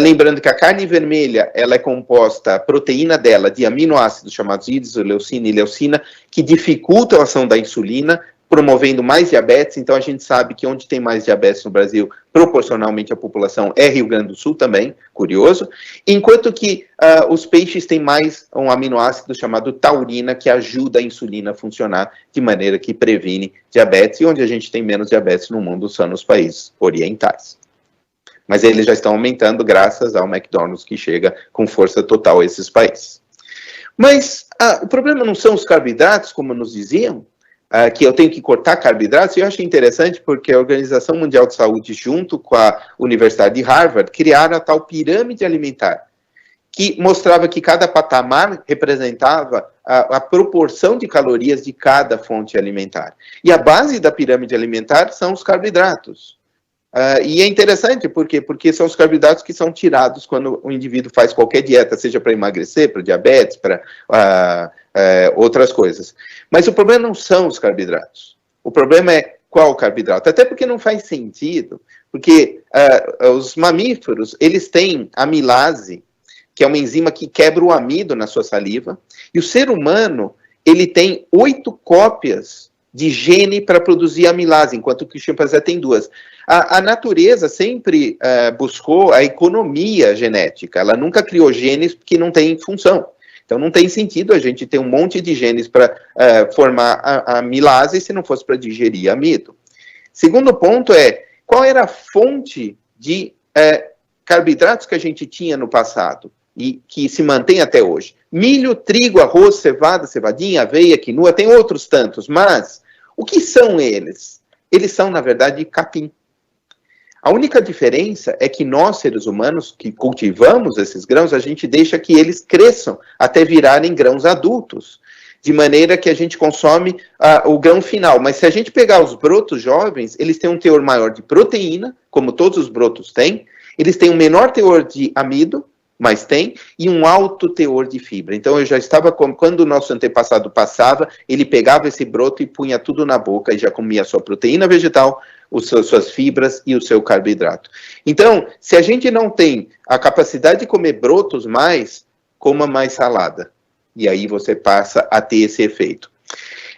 Lembrando que a carne vermelha, ela é composta, a proteína dela, de aminoácidos chamados isoleucina e leucina, que dificultam a ação da insulina, promovendo mais diabetes. Então a gente sabe que onde tem mais diabetes no Brasil, proporcionalmente à população, é Rio Grande do Sul também, curioso. Enquanto que os peixes têm mais um aminoácido chamado taurina, que ajuda a insulina a funcionar de maneira que previne diabetes, e onde a gente tem menos diabetes no mundo são nos países orientais. Mas eles já estão aumentando graças ao McDonald's, que chega com força total a esses países. Mas o problema não são os carboidratos, como nos diziam, que eu tenho que cortar carboidratos. Eu acho interessante porque a Organização Mundial de Saúde, junto com a Universidade de Harvard, criaram a tal pirâmide alimentar, que mostrava que cada patamar representava a proporção de calorias de cada fonte alimentar. E a base da pirâmide alimentar são os carboidratos. E é interessante, por quê? Porque são os carboidratos que são tirados quando o indivíduo faz qualquer dieta, seja para emagrecer, para diabetes, para outras coisas. Mas o problema não são os carboidratos. O problema é qual carboidrato. Até porque não faz sentido, porque os mamíferos, eles têm amilase, que é uma enzima que quebra o amido na sua saliva, e o ser humano, ele tem 8 cópias de gene para produzir amilase, enquanto que o chimpanzé tem 2. A natureza sempre buscou a economia genética, ela nunca criou genes que não têm função. Então não tem sentido a gente ter um monte de genes para formar a amilase se não fosse para digerir amido. Segundo ponto qual era a fonte de carboidratos que a gente tinha no passado e que se mantém até hoje? Milho, trigo, arroz, cevada, cevadinha, aveia, quinoa, tem outros tantos, mas o que são eles? Eles são, na verdade, capim. A única diferença é que nós, seres humanos, que cultivamos esses grãos, a gente deixa que eles cresçam até virarem grãos adultos, de maneira que a gente consome o grão final. Mas se a gente pegar os brotos jovens, eles têm um teor maior de proteína, como todos os brotos têm, eles têm um menor teor de amido, mas tem, e um alto teor de fibra. Então eu já estava, quando o nosso antepassado passava, ele pegava esse broto e punha tudo na boca e já comia a sua proteína vegetal, suas fibras e o seu carboidrato. Então, se a gente não tem a capacidade de comer brotos mais, coma mais salada. E aí você passa a ter esse efeito.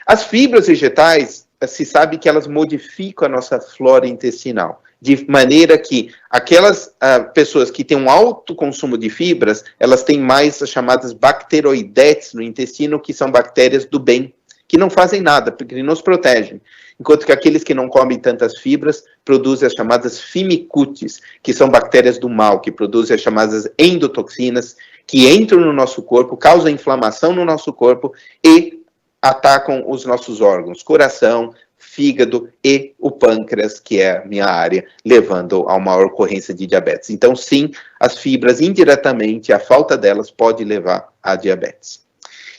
As fibras vegetais, se sabe que elas modificam a nossa flora intestinal, de maneira que aquelas pessoas que têm um alto consumo de fibras, elas têm mais as chamadas bacteroidetes no intestino, que são bactérias do bem, que não fazem nada, porque nos protegem. Enquanto que aqueles que não comem tantas fibras produzem as chamadas firmicutes, que são bactérias do mal, que produzem as chamadas endotoxinas, que entram no nosso corpo, causam inflamação no nosso corpo e atacam os nossos órgãos, coração, fígado e o pâncreas, que é a minha área, levando a uma ocorrência de diabetes. Então, sim, as fibras, indiretamente, a falta delas pode levar a diabetes.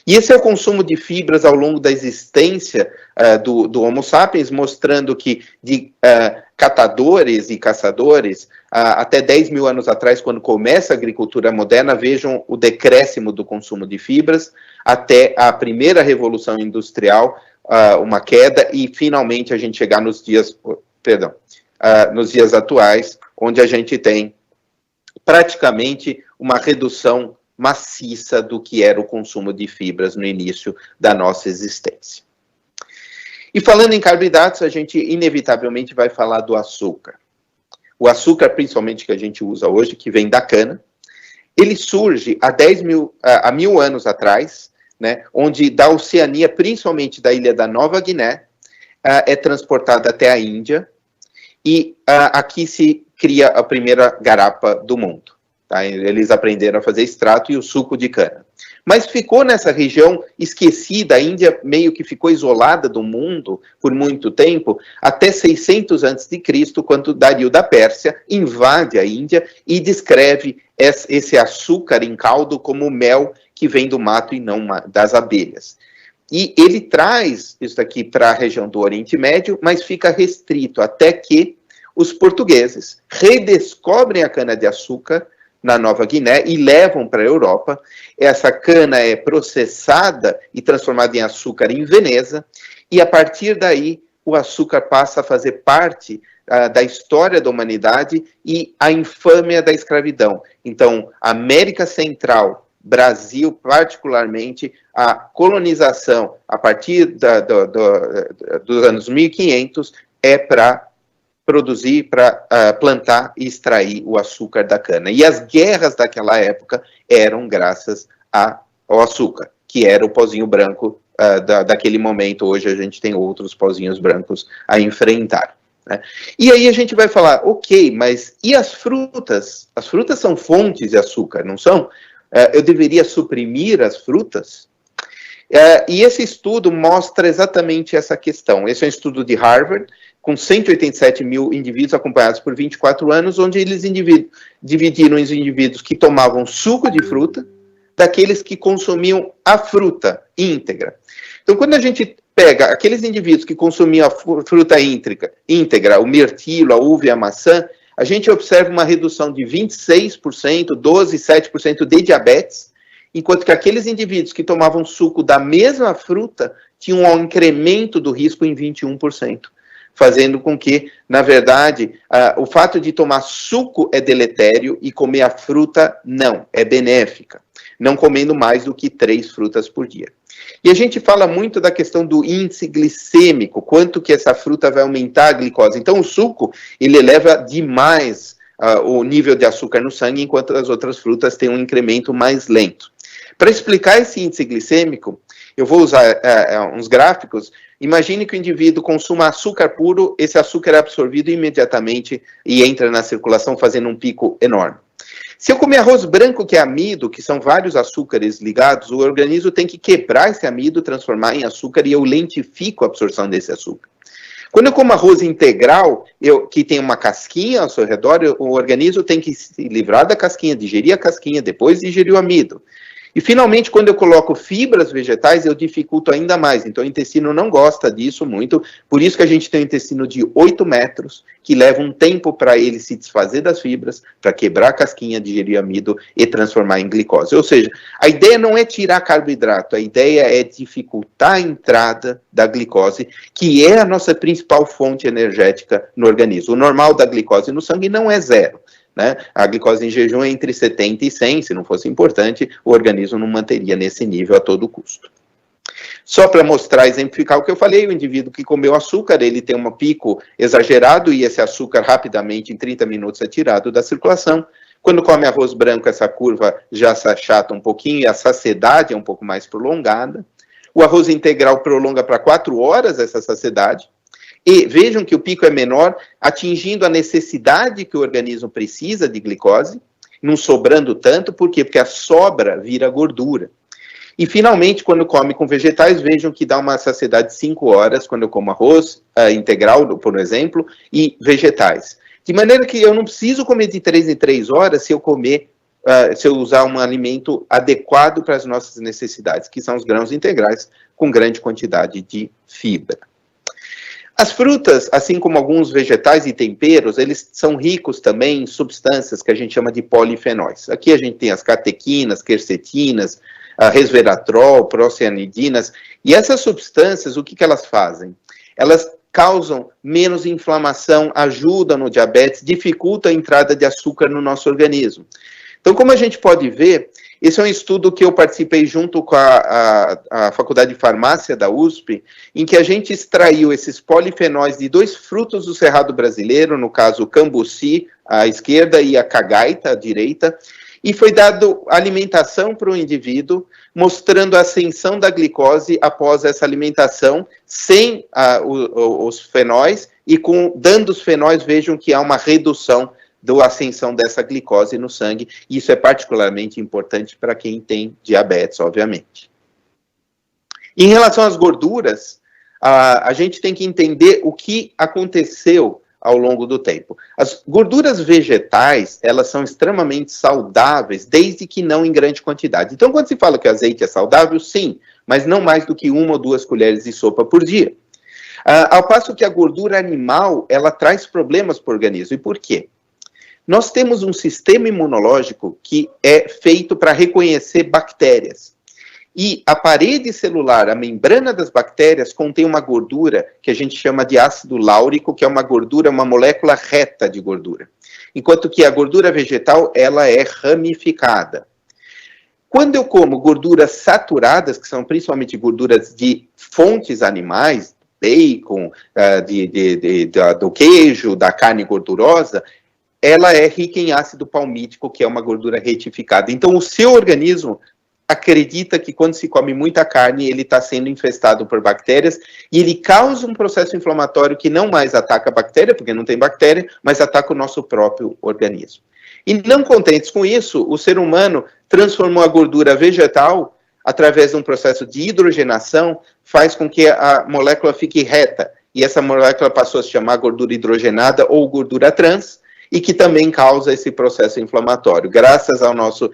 E esse é o consumo de fibras ao longo da existência do Homo sapiens, mostrando que de catadores e caçadores, até 10 mil anos atrás, quando começa a agricultura moderna, vejam o decréscimo do consumo de fibras, até a primeira revolução industrial, uma queda, e finalmente a gente chegar nos dias atuais, onde a gente tem praticamente uma redução maciça do que era o consumo de fibras no início da nossa existência. E falando em carboidratos, a gente inevitavelmente vai falar do açúcar. O açúcar, principalmente, que a gente usa hoje, que vem da cana, ele surge há 1000 anos atrás, né, onde da Oceania, principalmente da ilha da Nova Guiné, é transportada até a Índia, e aqui se cria a primeira garapa do mundo. Tá? Eles aprenderam a fazer extrato e o suco de cana. Mas ficou nessa região esquecida, a Índia meio que ficou isolada do mundo por muito tempo, até 600 a.C., quando Dario da Pérsia invade a Índia e descreve esse açúcar em caldo como mel que vem do mato e não das abelhas. E ele traz isso aqui para a região do Oriente Médio, mas fica restrito até que os portugueses redescobrem a cana-de-açúcar na Nova Guiné e levam para a Europa. Essa cana é processada e transformada em açúcar em Veneza, e a partir daí o açúcar passa a fazer parte da história da humanidade e a infâmia da escravidão. Então, América Central, Brasil particularmente, a colonização a partir dos anos 1500 é para produzir, para plantar e extrair o açúcar da cana. E as guerras daquela época eram graças ao açúcar, que era o pozinho branco daquele momento. Hoje a gente tem outros pozinhos brancos a enfrentar, né? E aí a gente vai falar, ok, mas e as frutas? As frutas são fontes de açúcar, não são? eu deveria suprimir as frutas? E esse estudo mostra exatamente essa questão. Esse é um estudo de Harvard, com 187 mil indivíduos acompanhados por 24 anos, onde eles dividiram os indivíduos que tomavam suco de fruta daqueles que consumiam a fruta íntegra. Então, quando a gente pega aqueles indivíduos que consumiam a fruta íntegra, o mirtilo, a uva e a maçã, a gente observa uma redução de 26%, 12,7% de diabetes, enquanto que aqueles indivíduos que tomavam suco da mesma fruta tinham um incremento do risco em 21%, fazendo com que, na verdade, o fato de tomar suco é deletério e comer a fruta não, é benéfica, não comendo mais do que 3 frutas por dia. E a gente fala muito da questão do índice glicêmico, quanto que essa fruta vai aumentar a glicose. Então, o suco, ele eleva demais o nível de açúcar no sangue, enquanto as outras frutas têm um incremento mais lento. Para explicar esse índice glicêmico, eu vou usar uns gráficos. Imagine que o indivíduo consuma açúcar puro, esse açúcar é absorvido imediatamente e entra na circulação, fazendo um pico enorme. Se eu comer arroz branco, que é amido, que são vários açúcares ligados, o organismo tem que quebrar esse amido, transformar em açúcar, e eu lentifico a absorção desse açúcar. Quando eu como arroz integral, que tem uma casquinha ao seu redor, o organismo tem que se livrar da casquinha, digerir a casquinha, depois digerir o amido. E, finalmente, quando eu coloco fibras vegetais, eu dificulto ainda mais. Então, o intestino não gosta disso muito. Por isso que a gente tem um intestino de 8 metros, que leva um tempo para ele se desfazer das fibras, para quebrar a casquinha, digerir amido e transformar em glicose. Ou seja, a ideia não é tirar carboidrato, a ideia é dificultar a entrada da glicose, que é a nossa principal fonte energética no organismo. O normal da glicose no sangue não é 0. Né? A glicose em jejum é entre 70 e 100, se não fosse importante, o organismo não manteria nesse nível a todo custo. Só para mostrar, exemplificar o que eu falei, o indivíduo que comeu açúcar, ele tem um pico exagerado e esse açúcar rapidamente, em 30 minutos, é tirado da circulação. Quando come arroz branco, essa curva já se achata um pouquinho e a saciedade é um pouco mais prolongada. O arroz integral prolonga para 4 horas essa saciedade. E vejam que o pico é menor, atingindo a necessidade que o organismo precisa de glicose, não sobrando tanto, por quê? Porque a sobra vira gordura. E, finalmente, quando come com vegetais, vejam que dá uma saciedade de 5 horas, quando eu como arroz integral, por exemplo, e vegetais. De maneira que eu não preciso comer de 3 em 3 horas se eu usar um alimento adequado para as nossas necessidades, que são os grãos integrais, com grande quantidade de fibra. As frutas, assim como alguns vegetais e temperos, eles são ricos também em substâncias que a gente chama de polifenóis. Aqui a gente tem as catequinas, quercetinas, resveratrol, procianidinas, e essas substâncias, o que elas fazem? Elas causam menos inflamação, ajudam no diabetes, dificultam a entrada de açúcar no nosso organismo. Então, como a gente pode ver, esse é um estudo que eu participei junto com a Faculdade de Farmácia da USP, em que a gente extraiu esses polifenóis de 2 frutos do cerrado brasileiro, no caso o cambuci, à esquerda, e a cagaita, à direita, e foi dado alimentação para o indivíduo, mostrando a ascensão da glicose após essa alimentação, sem os fenóis, e dando os fenóis, vejam que há uma redução da ascensão dessa glicose no sangue. Isso é particularmente importante para quem tem diabetes, obviamente. Em relação às gorduras, a gente tem que entender o que aconteceu ao longo do tempo. As gorduras vegetais, elas são extremamente saudáveis, desde que não em grande quantidade. Então, quando se fala que o azeite é saudável, sim, mas não mais do que 1 ou 2 colheres de sopa por dia. Ao passo que a gordura animal, ela traz problemas para o organismo. E por quê? Nós temos um sistema imunológico que é feito para reconhecer bactérias. E a parede celular, a membrana das bactérias, contém uma gordura que a gente chama de ácido láurico, que é uma gordura, uma molécula reta de gordura. Enquanto que a gordura vegetal, ela é ramificada. Quando eu como gorduras saturadas, que são principalmente gorduras de fontes animais, bacon, do queijo, da carne gordurosa, ela é rica em ácido palmítico, que é uma gordura retificada. Então, o seu organismo acredita que quando se come muita carne, ele está sendo infestado por bactérias e ele causa um processo inflamatório que não mais ataca a bactéria, porque não tem bactéria, mas ataca o nosso próprio organismo. E não contentes com isso, o ser humano transformou a gordura vegetal, através de um processo de hidrogenação, faz com que a molécula fique reta. E essa molécula passou a se chamar gordura hidrogenada ou gordura trans, e que também causa esse processo inflamatório. Graças ao nosso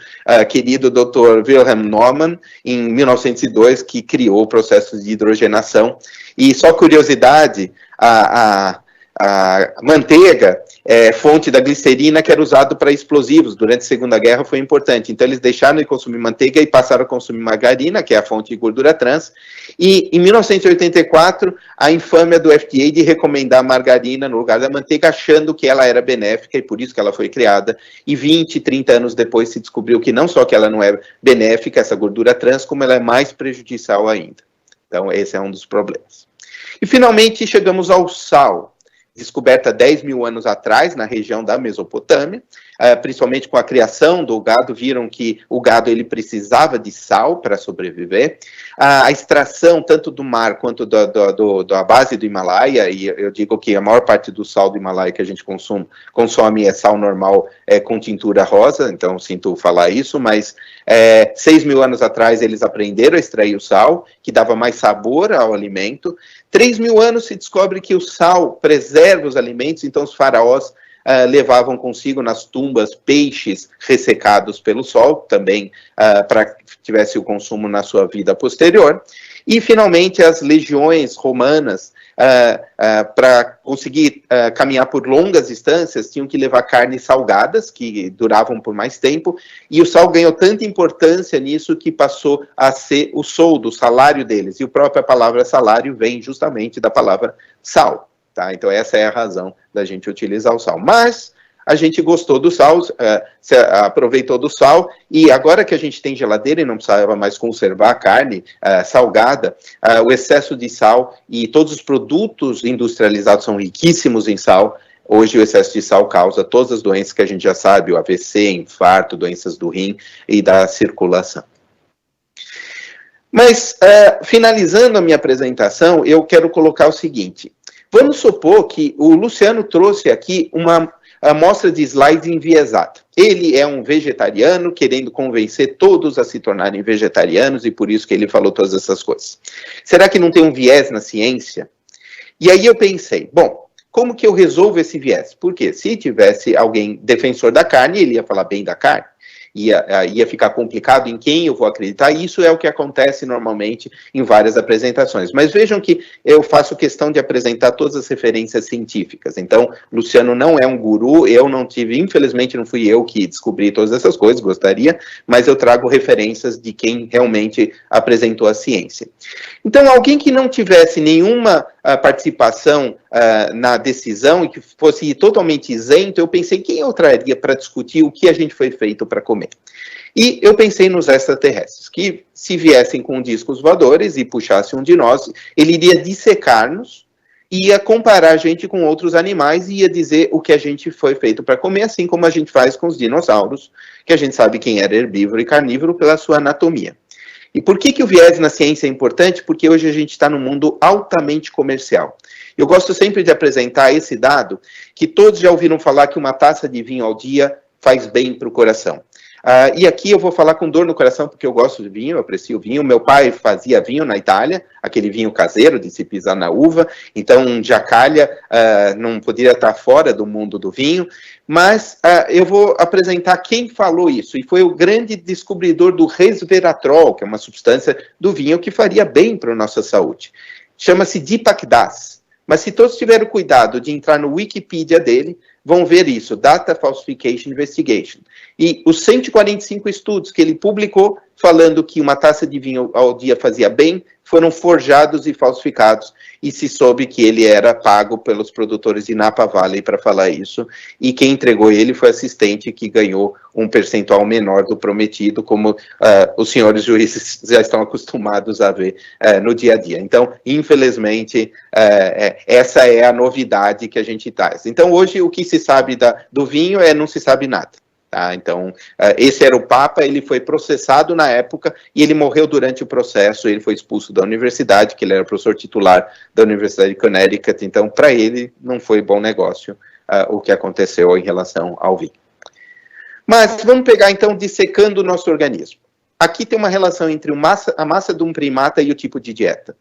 querido Dr. Wilhelm Naumann, em 1902, que criou o processo de hidrogenação. E só curiosidade, a manteiga é fonte da glicerina que era usado para explosivos. Durante a Segunda Guerra foi importante. Então, eles deixaram de consumir manteiga e passaram a consumir margarina, que é a fonte de gordura trans. E, em 1984, a infâmia do FDA de recomendar a margarina no lugar da manteiga, achando que ela era benéfica, e por isso que ela foi criada. E 20, 30 anos depois se descobriu que não só que ela não é benéfica, essa gordura trans, como ela é mais prejudicial ainda. Então, esse é um dos problemas. E, finalmente, chegamos ao sal. Descoberta 10 mil anos atrás, na região da Mesopotâmia, principalmente com a criação do gado, viram que o gado ele precisava de sal para sobreviver. A extração, tanto do mar quanto da base do Himalaia, e eu digo que a maior parte do sal do Himalaia que a gente consome é sal normal com tintura rosa, então sinto falar isso, mas 6 mil anos atrás eles aprenderam a extrair o sal, que dava mais sabor ao alimento. 3 mil anos se descobre que o sal preserva os alimentos, então os faraós levavam consigo nas tumbas peixes ressecados pelo sol, também para que tivesse o consumo na sua vida posterior. E, finalmente, as legiões romanas, para conseguir caminhar por longas distâncias, tinham que levar carnes salgadas, que duravam por mais tempo, e o sal ganhou tanta importância nisso que passou a ser o soldo, o salário deles. E a própria palavra salário vem justamente da palavra sal. Tá? Então, essa é a razão da gente utilizar o sal. Mas a gente gostou do sal, aproveitou do sal, e agora que a gente tem geladeira e não precisava mais conservar a carne salgada, o excesso de sal e todos os produtos industrializados são riquíssimos em sal. Hoje o excesso de sal causa todas as doenças que a gente já sabe, o AVC, infarto, doenças do rim e da circulação. Mas, finalizando a minha apresentação, eu quero colocar o seguinte. Vamos supor que o Luciano trouxe aqui uma amostra de slides enviesada. Ele é um vegetariano querendo convencer todos a se tornarem vegetarianos e por isso que ele falou todas essas coisas. Será que não tem um viés na ciência? E aí eu pensei, bom, como que eu resolvo esse viés? Porque se tivesse alguém defensor da carne, ele ia falar bem da carne. Ia ficar complicado em quem eu vou acreditar, e isso é o que acontece normalmente em várias apresentações. Mas vejam que eu faço questão de apresentar todas as referências científicas. Então, Luciano não é um guru, eu não tive, infelizmente não fui eu que descobri todas essas coisas, gostaria, mas eu trago referências de quem realmente apresentou a ciência. Então, alguém que não tivesse nenhuma participação na decisão e que fosse totalmente isento, eu pensei quem eu traria para discutir o que a gente foi feito para comer. E eu pensei nos extraterrestres, que se viessem com discos voadores e puxassem um de nós, ele iria dissecar-nos, ia comparar a gente com outros animais e ia dizer o que a gente foi feito para comer, assim como a gente faz com os dinossauros, que a gente sabe quem era herbívoro e carnívoro pela sua anatomia. E por que o viés na ciência é importante? Porque hoje a gente está num mundo altamente comercial. Eu gosto sempre de apresentar esse dado, que todos já ouviram falar que uma taça de vinho ao dia faz bem para o coração. E aqui eu vou falar com dor no coração, porque eu gosto de vinho, eu aprecio vinho. Meu pai fazia vinho na Itália, aquele vinho caseiro de se pisar na uva, então Jacalha não poderia estar fora do mundo do vinho, mas eu vou apresentar quem falou isso, e foi o grande descobridor do resveratrol, que é uma substância do vinho que faria bem para a nossa saúde. Chama-se Deepak Das, mas se todos tiverem cuidado de entrar no Wikipedia dele, vão ver isso, Data Falsification Investigation. E os 145 estudos que ele publicou, falando que uma taça de vinho ao dia fazia bem, foram forjados e falsificados, e se soube que ele era pago pelos produtores de Napa Valley para falar isso, e quem entregou ele foi assistente que ganhou um percentual menor do prometido, como os senhores juízes já estão acostumados a ver no dia a dia. Então, infelizmente, essa é a novidade que a gente traz. Então, hoje, o que se sabe do vinho não se sabe nada. Tá? Então, esse era o Papa, ele foi processado na época e ele morreu durante o processo, ele foi expulso da universidade, que ele era professor titular da Universidade de Connecticut, então para ele não foi bom negócio o que aconteceu em relação ao vinho. Mas vamos pegar então dissecando o nosso organismo. Aqui tem uma relação entre a massa de um primata e o tipo de dieta.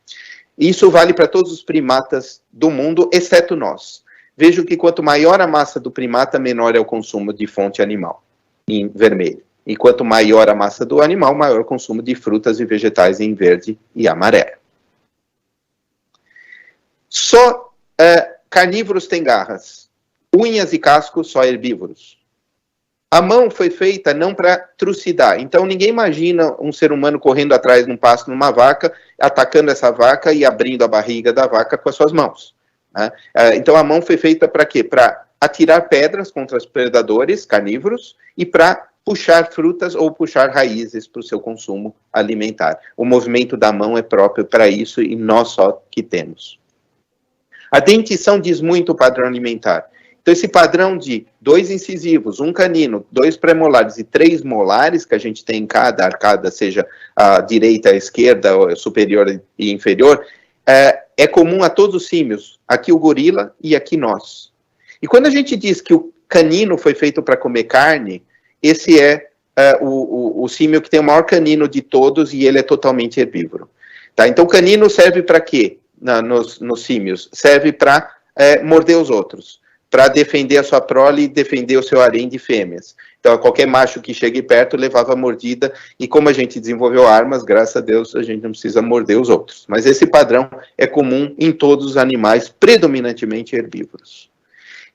Isso vale para todos os primatas do mundo, exceto nós. Vejo que quanto maior a massa do primata, menor é o consumo de fonte animal, em vermelho. E quanto maior a massa do animal, maior o consumo de frutas e vegetais em verde e amarelo. Só carnívoros têm garras. Unhas e cascos, só herbívoros. A mão foi feita não para trucidar. Então, ninguém imagina um ser humano correndo atrás de um pasto numa vaca, atacando essa vaca e abrindo a barriga da vaca com as suas mãos. Né? Então, a mão foi feita para quê? Para atirar pedras contra os predadores carnívoros e para puxar frutas ou puxar raízes para o seu consumo alimentar. O movimento da mão é próprio para isso e nós só que temos. A dentição diz muito o padrão alimentar. Então, esse padrão de 2 incisivos, 1 canino, 2 premolares e 3 molares que a gente tem em cada arcada, seja a direita, a esquerda, superior e inferior, é comum a todos os símios, aqui o gorila e aqui nós. E quando a gente diz que o canino foi feito para comer carne, esse é o símio que tem o maior canino de todos e ele é totalmente herbívoro. Tá? Então o canino serve para quê nos símios? Serve para morder os outros, para defender a sua prole e defender o seu harém de fêmeas. Então, qualquer macho que chegue perto levava mordida, e como a gente desenvolveu armas, graças a Deus, a gente não precisa morder os outros. Mas esse padrão é comum em todos os animais, predominantemente herbívoros.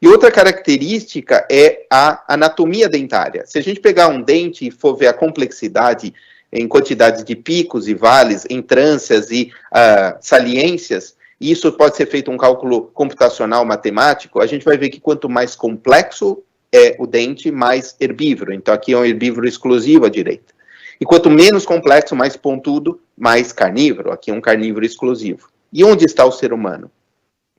E outra característica é a anatomia dentária. Se a gente pegar um dente e for ver a complexidade em quantidade de picos e vales, entrâncias e saliências, e isso pode ser feito um cálculo computacional matemático, a gente vai ver que quanto mais complexo é o dente, mais herbívoro. Então aqui é um herbívoro exclusivo à direita. E quanto menos complexo, mais pontudo, mais carnívoro. Aqui é um carnívoro exclusivo. E onde está o ser humano?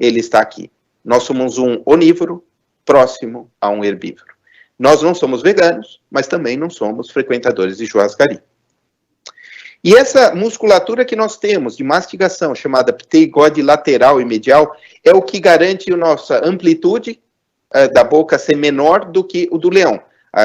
Ele está aqui. Nós somos um onívoro próximo a um herbívoro. Nós não somos veganos, mas também não somos frequentadores de churrascaria. E essa musculatura que nós temos de mastigação, chamada pteigode lateral e medial, é o que garante a nossa amplitude da boca ser menor do que o do leão.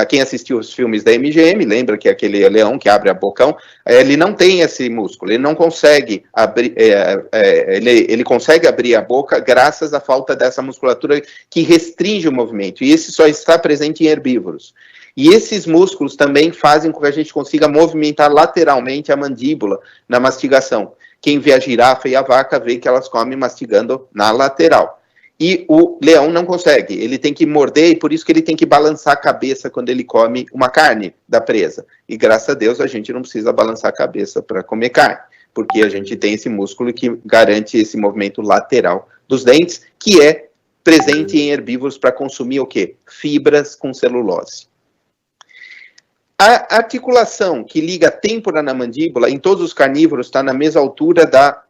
Quem assistiu os filmes da MGM, lembra que aquele leão que abre a bocão, ele não tem esse músculo, ele não consegue abrir, ele consegue abrir a boca graças à falta dessa musculatura que restringe o movimento, e esse só está presente em herbívoros. E esses músculos também fazem com que a gente consiga movimentar lateralmente a mandíbula na mastigação. Quem vê a girafa e a vaca vê que elas comem mastigando na lateral. E o leão não consegue, ele tem que morder e por isso que ele tem que balançar a cabeça quando ele come uma carne da presa. E graças a Deus a gente não precisa balançar a cabeça para comer carne, porque a gente tem esse músculo que garante esse movimento lateral dos dentes, que é presente em herbívoros para consumir o quê? Fibras com celulose. A articulação que liga a têmpora na mandíbula, em todos os carnívoros, está na mesma altura da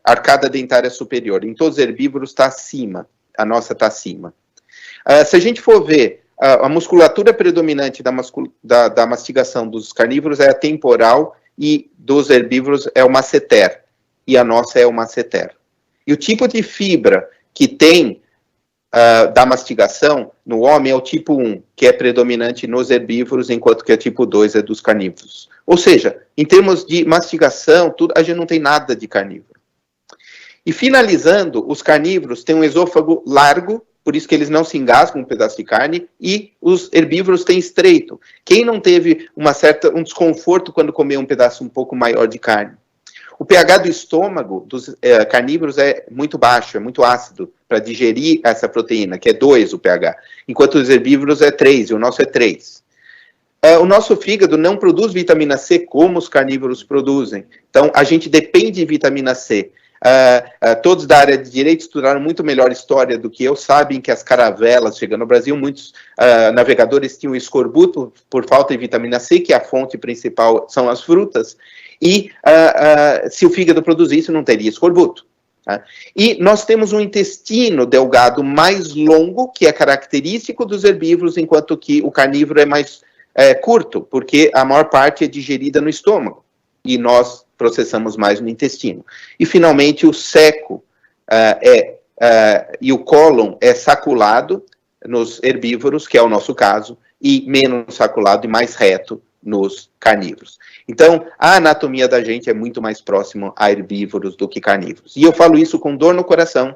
arcada dentária superior. Em todos os herbívoros está acima, a nossa está acima. Se a gente for ver, a musculatura predominante da mastigação dos carnívoros é a temporal e dos herbívoros é o masseter, e a nossa é o masseter. E o tipo de fibra que tem da mastigação no homem é o tipo 1, que é predominante nos herbívoros, enquanto que o tipo 2 é dos carnívoros. Ou seja, em termos de mastigação, a gente não tem nada de carnívoro. E finalizando, os carnívoros têm um esôfago largo, por isso que eles não se engasgam um pedaço de carne, e os herbívoros têm estreito. Quem não teve um desconforto quando comeu um pedaço um pouco maior de carne? O pH do estômago dos carnívoros é muito baixo, é muito ácido, para digerir essa proteína, que é 2 o pH, enquanto os herbívoros é 3, e o nosso é 3. O nosso fígado não produz vitamina C como os carnívoros produzem, então a gente depende de vitamina C. Todos da área de direito estudaram muito melhor história do que eu, sabem que as caravelas, chegando ao Brasil, muitos navegadores tinham escorbuto por falta de vitamina C, que a fonte principal são as frutas, e se o fígado produzisse, não teria escorbuto. Tá? E nós temos um intestino delgado mais longo, que é característico dos herbívoros, enquanto que o carnívoro é mais curto, porque a maior parte é digerida no estômago, e nós processamos mais no intestino. E, finalmente, o seco e o cólon é saculado nos herbívoros, que é o nosso caso, e menos saculado e mais reto nos carnívoros. Então, a anatomia da gente é muito mais próxima a herbívoros do que carnívoros. E eu falo isso com dor no coração.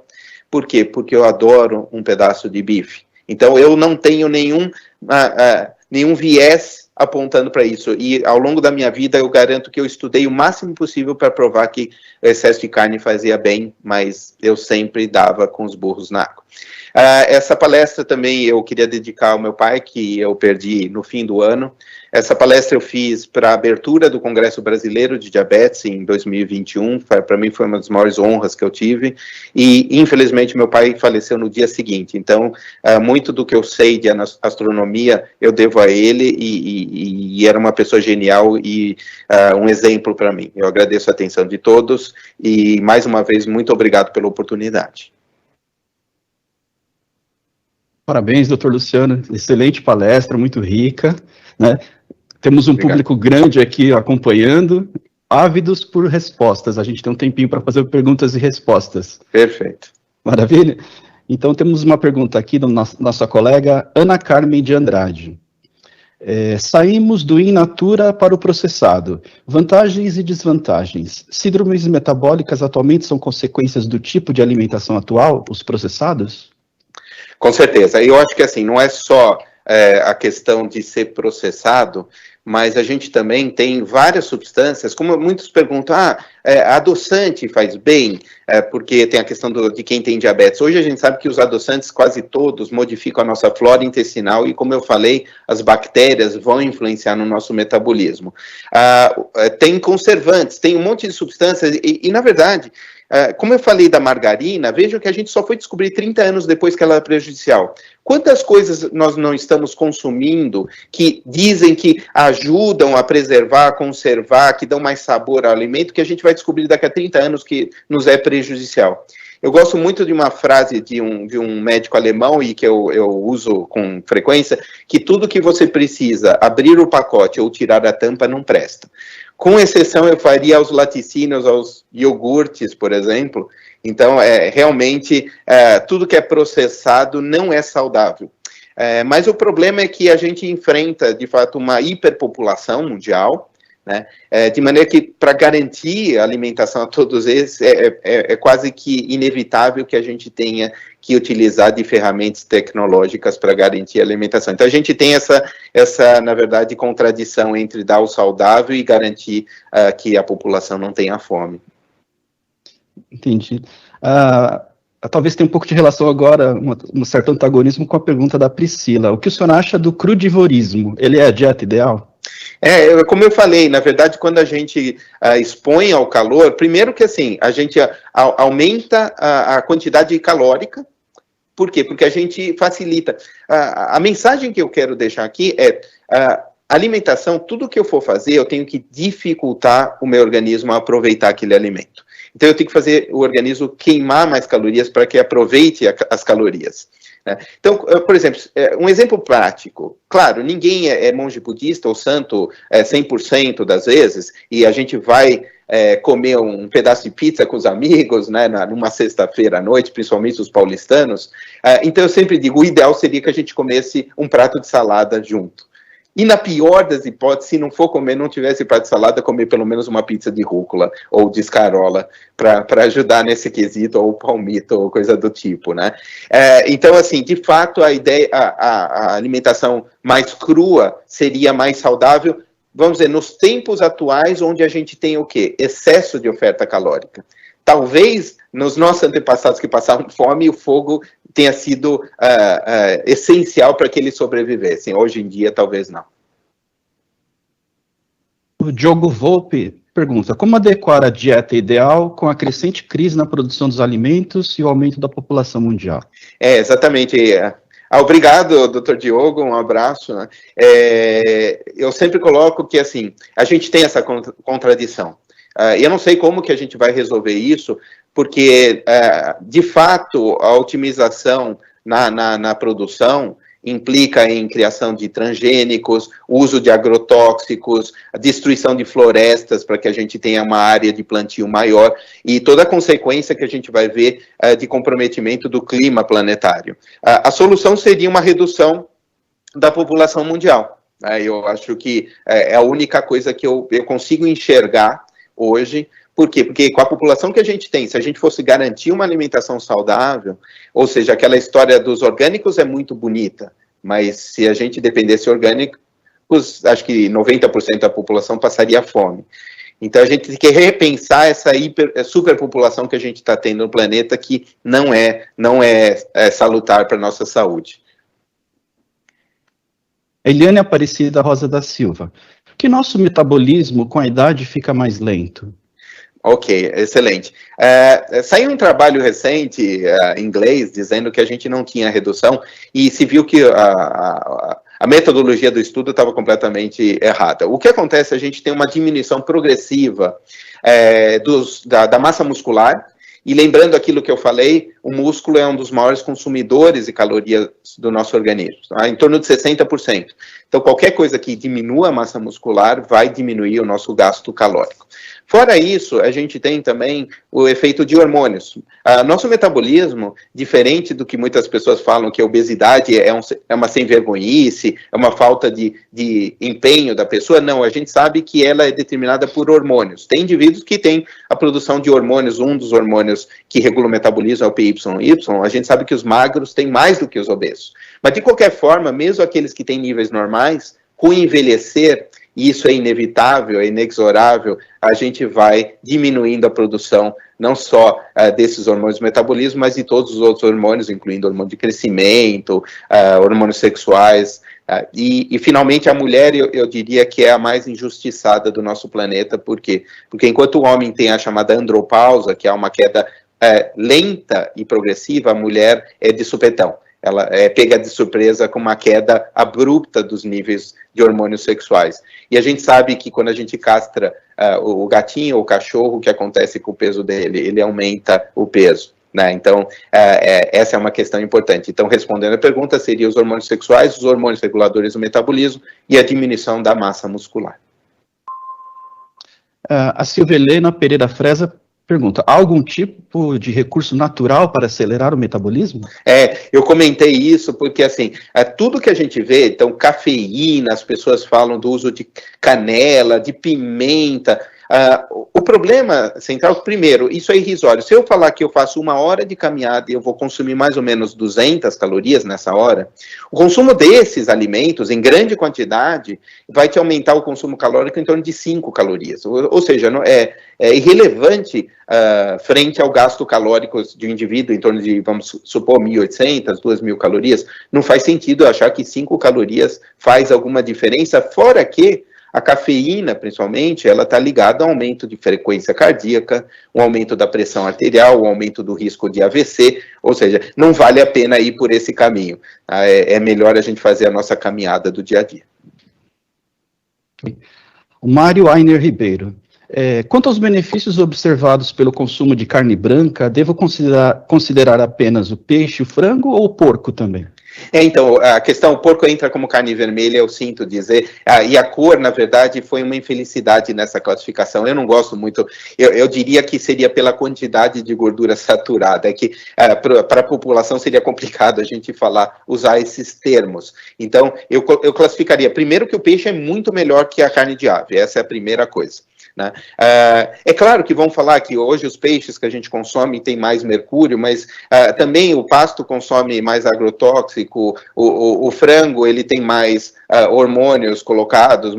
Por quê? Porque eu adoro um pedaço de bife. Então, eu não tenho nenhum viés apontando para isso. E, ao longo da minha vida, eu garanto que eu estudei o máximo possível para provar que o excesso de carne fazia bem, mas eu sempre dava com os burros na água. Essa palestra também eu queria dedicar ao meu pai, que eu perdi no fim do ano. Essa palestra eu fiz para a abertura do Congresso Brasileiro de Diabetes em 2021, para mim foi uma das maiores honras que eu tive, e infelizmente meu pai faleceu no dia seguinte, então muito do que eu sei de astronomia eu devo a ele, e era uma pessoa genial e um exemplo para mim. Eu agradeço a atenção de todos, e mais uma vez, muito obrigado pela oportunidade. Parabéns, doutor Luciano, excelente palestra, muito rica, né? Temos um Obrigado. Público grande aqui acompanhando, ávidos por respostas. A gente tem um tempinho para fazer perguntas e respostas. Perfeito. Maravilha? Então, temos uma pergunta aqui da nossa colega Ana Carmen de Andrade. Saímos do in natura para o processado. Vantagens e desvantagens. Síndromes metabólicas atualmente são consequências do tipo de alimentação atual, os processados? Com certeza. Eu acho que assim, não é só a questão de ser processado, mas a gente também tem várias substâncias, como muitos perguntam, adoçante faz bem, porque tem a questão de quem tem diabetes. Hoje a gente sabe que os adoçantes, quase todos, modificam a nossa flora intestinal e, como eu falei, as bactérias vão influenciar no nosso metabolismo. Tem conservantes, tem um monte de substâncias e na verdade, como eu falei da margarina, vejam que a gente só foi descobrir 30 anos depois que ela é prejudicial. Quantas coisas nós não estamos consumindo que dizem que ajudam a preservar, a conservar, que dão mais sabor ao alimento, que a gente vai descobrir daqui a 30 anos que nos é prejudicial? Eu gosto muito de uma frase de um médico alemão, e que eu uso com frequência, que tudo que você precisa abrir o pacote ou tirar a tampa não presta. Com exceção, eu faria aos laticínios, aos iogurtes, por exemplo. Então, realmente, tudo que é processado não é saudável. Mas o problema é que a gente enfrenta, de fato, uma hiperpopulação mundial, né? De maneira que, para garantir a alimentação a todos esses, é quase que inevitável que a gente tenha que utilizar de ferramentas tecnológicas para garantir a alimentação. Então, a gente tem essa, na verdade, contradição entre dar o saudável e garantir que a população não tenha fome. Entendi. Talvez tenha um pouco de relação agora, um certo antagonismo com a pergunta da Priscila. O que o senhor acha do crudivorismo? Ele é a dieta ideal? Como eu falei, na verdade, quando a gente expõe ao calor, primeiro que assim, a gente aumenta a quantidade calórica. Por quê? Porque a gente facilita. A mensagem que eu quero deixar aqui é, alimentação, tudo que eu for fazer, eu tenho que dificultar o meu organismo a aproveitar aquele alimento. Então, eu tenho que fazer o organismo queimar mais calorias para que aproveite as calorias. Então, por exemplo, um exemplo prático. Claro, ninguém é monge budista ou santo 100% das vezes, e a gente vai comer um pedaço de pizza com os amigos, né, numa sexta-feira à noite, principalmente os paulistanos. Então, eu sempre digo, o ideal seria que a gente comesse um prato de salada junto. E na pior das hipóteses, se não for comer, não tivesse prato de salada, comer pelo menos uma pizza de rúcula ou de escarola para ajudar nesse quesito, ou palmito, ou coisa do tipo, né? Então, assim, de fato, a ideia, a alimentação mais crua seria mais saudável, vamos dizer, nos tempos atuais, onde a gente tem o quê? Excesso de oferta calórica. Talvez, nos nossos antepassados que passavam fome, o fogo tenha sido essencial para que eles sobrevivessem. Hoje em dia, talvez não. O Diogo Volpe pergunta, como adequar a dieta ideal com a crescente crise na produção dos alimentos e o aumento da população mundial? Exatamente. Obrigado, doutor Diogo, um abraço. Né? Eu sempre coloco que, assim, a gente tem essa contradição. Eu não sei como que a gente vai resolver isso, porque, de fato, a otimização na produção implica em criação de transgênicos, uso de agrotóxicos, a destruição de florestas para que a gente tenha uma área de plantio maior e toda a consequência que a gente vai ver de comprometimento do clima planetário. A solução seria uma redução da população mundial. Eu acho que é a única coisa que eu consigo enxergar hoje. Por quê? Porque com a população que a gente tem, se a gente fosse garantir uma alimentação saudável, ou seja, aquela história dos orgânicos é muito bonita, mas se a gente dependesse de orgânicos, acho que 90% da população passaria fome. Então a gente tem que repensar essa superpopulação que a gente está tendo no planeta, que não é salutar para a nossa saúde. Eliane Aparecida Rosa da Silva. Que nosso metabolismo com a idade fica mais lento? Ok, excelente. Saiu um trabalho recente em inglês dizendo que a gente não tinha redução e se viu que a metodologia do estudo estava completamente errada. O que acontece? A gente tem uma diminuição progressiva da massa muscular. E lembrando aquilo que eu falei, o músculo é um dos maiores consumidores de calorias do nosso organismo, tá? Em torno de 60%. Então, qualquer coisa que diminua a massa muscular vai diminuir o nosso gasto calórico. Fora isso, a gente tem também o efeito de hormônios. Nosso metabolismo, diferente do que muitas pessoas falam, que a obesidade é uma sem-vergonhice, é uma falta de empenho da pessoa, não, a gente sabe que ela é determinada por hormônios. Tem indivíduos que têm a produção de hormônios, um dos hormônios que regula o metabolismo é o PYY, a gente sabe que os magros têm mais do que os obesos. Mas, de qualquer forma, mesmo aqueles que têm níveis normais, com o envelhecer, e isso é inevitável, é inexorável, a gente vai diminuindo a produção não só desses hormônios do metabolismo, mas de todos os outros hormônios, incluindo hormônio de crescimento, hormônios sexuais, e finalmente a mulher, eu diria que é a mais injustiçada do nosso planeta. Por quê? Porque enquanto o homem tem a chamada andropausa, que é uma queda lenta e progressiva, a mulher é de supetão. Ela é pega de surpresa com uma queda abrupta dos níveis de hormônios sexuais. E a gente sabe que quando a gente castra o gatinho ou o cachorro, o que acontece com o peso dele? Ele aumenta o peso, né? Então, essa é uma questão importante. Então, respondendo a pergunta, seria os hormônios sexuais, os hormônios reguladores do metabolismo e a diminuição da massa muscular. A Silvia Helena Pereira Freza pergunta, há algum tipo de recurso natural para acelerar o metabolismo? Eu comentei isso porque, assim, tudo que a gente vê, então, cafeína, as pessoas falam do uso de canela, de pimenta. O problema central, primeiro, isso é irrisório. Se eu falar que eu faço 1 hora de caminhada e eu vou consumir mais ou menos 200 calorias nessa hora, o consumo desses alimentos, em grande quantidade, vai te aumentar o consumo calórico em torno de 5 calorias. Ou seja, é irrelevante frente ao gasto calórico de um indivíduo em torno de, vamos supor, 1.800, 2.000 calorias. Não faz sentido achar que 5 calorias faz alguma diferença, fora que a cafeína, principalmente, ela está ligada ao aumento de frequência cardíaca, um aumento da pressão arterial, um aumento do risco de AVC, ou seja, não vale a pena ir por esse caminho. É melhor a gente fazer a nossa caminhada do dia a dia. O Mário Ainer Ribeiro. Quanto aos benefícios observados pelo consumo de carne branca, devo considerar apenas o peixe, o frango ou o porco também? Então, a questão, o porco entra como carne vermelha, eu sinto dizer, e a cor, na verdade, foi uma infelicidade nessa classificação. Eu não gosto muito, eu diria que seria pela quantidade de gordura saturada, que para a população seria complicado a gente usar esses termos. Então, eu classificaria, primeiro que o peixe é muito melhor que a carne de ave, essa é a primeira coisa. Né? É claro que vão falar que hoje os peixes que a gente consome têm mais mercúrio, mas também o pasto consome mais agrotóxico, o frango ele tem mais hormônios colocados,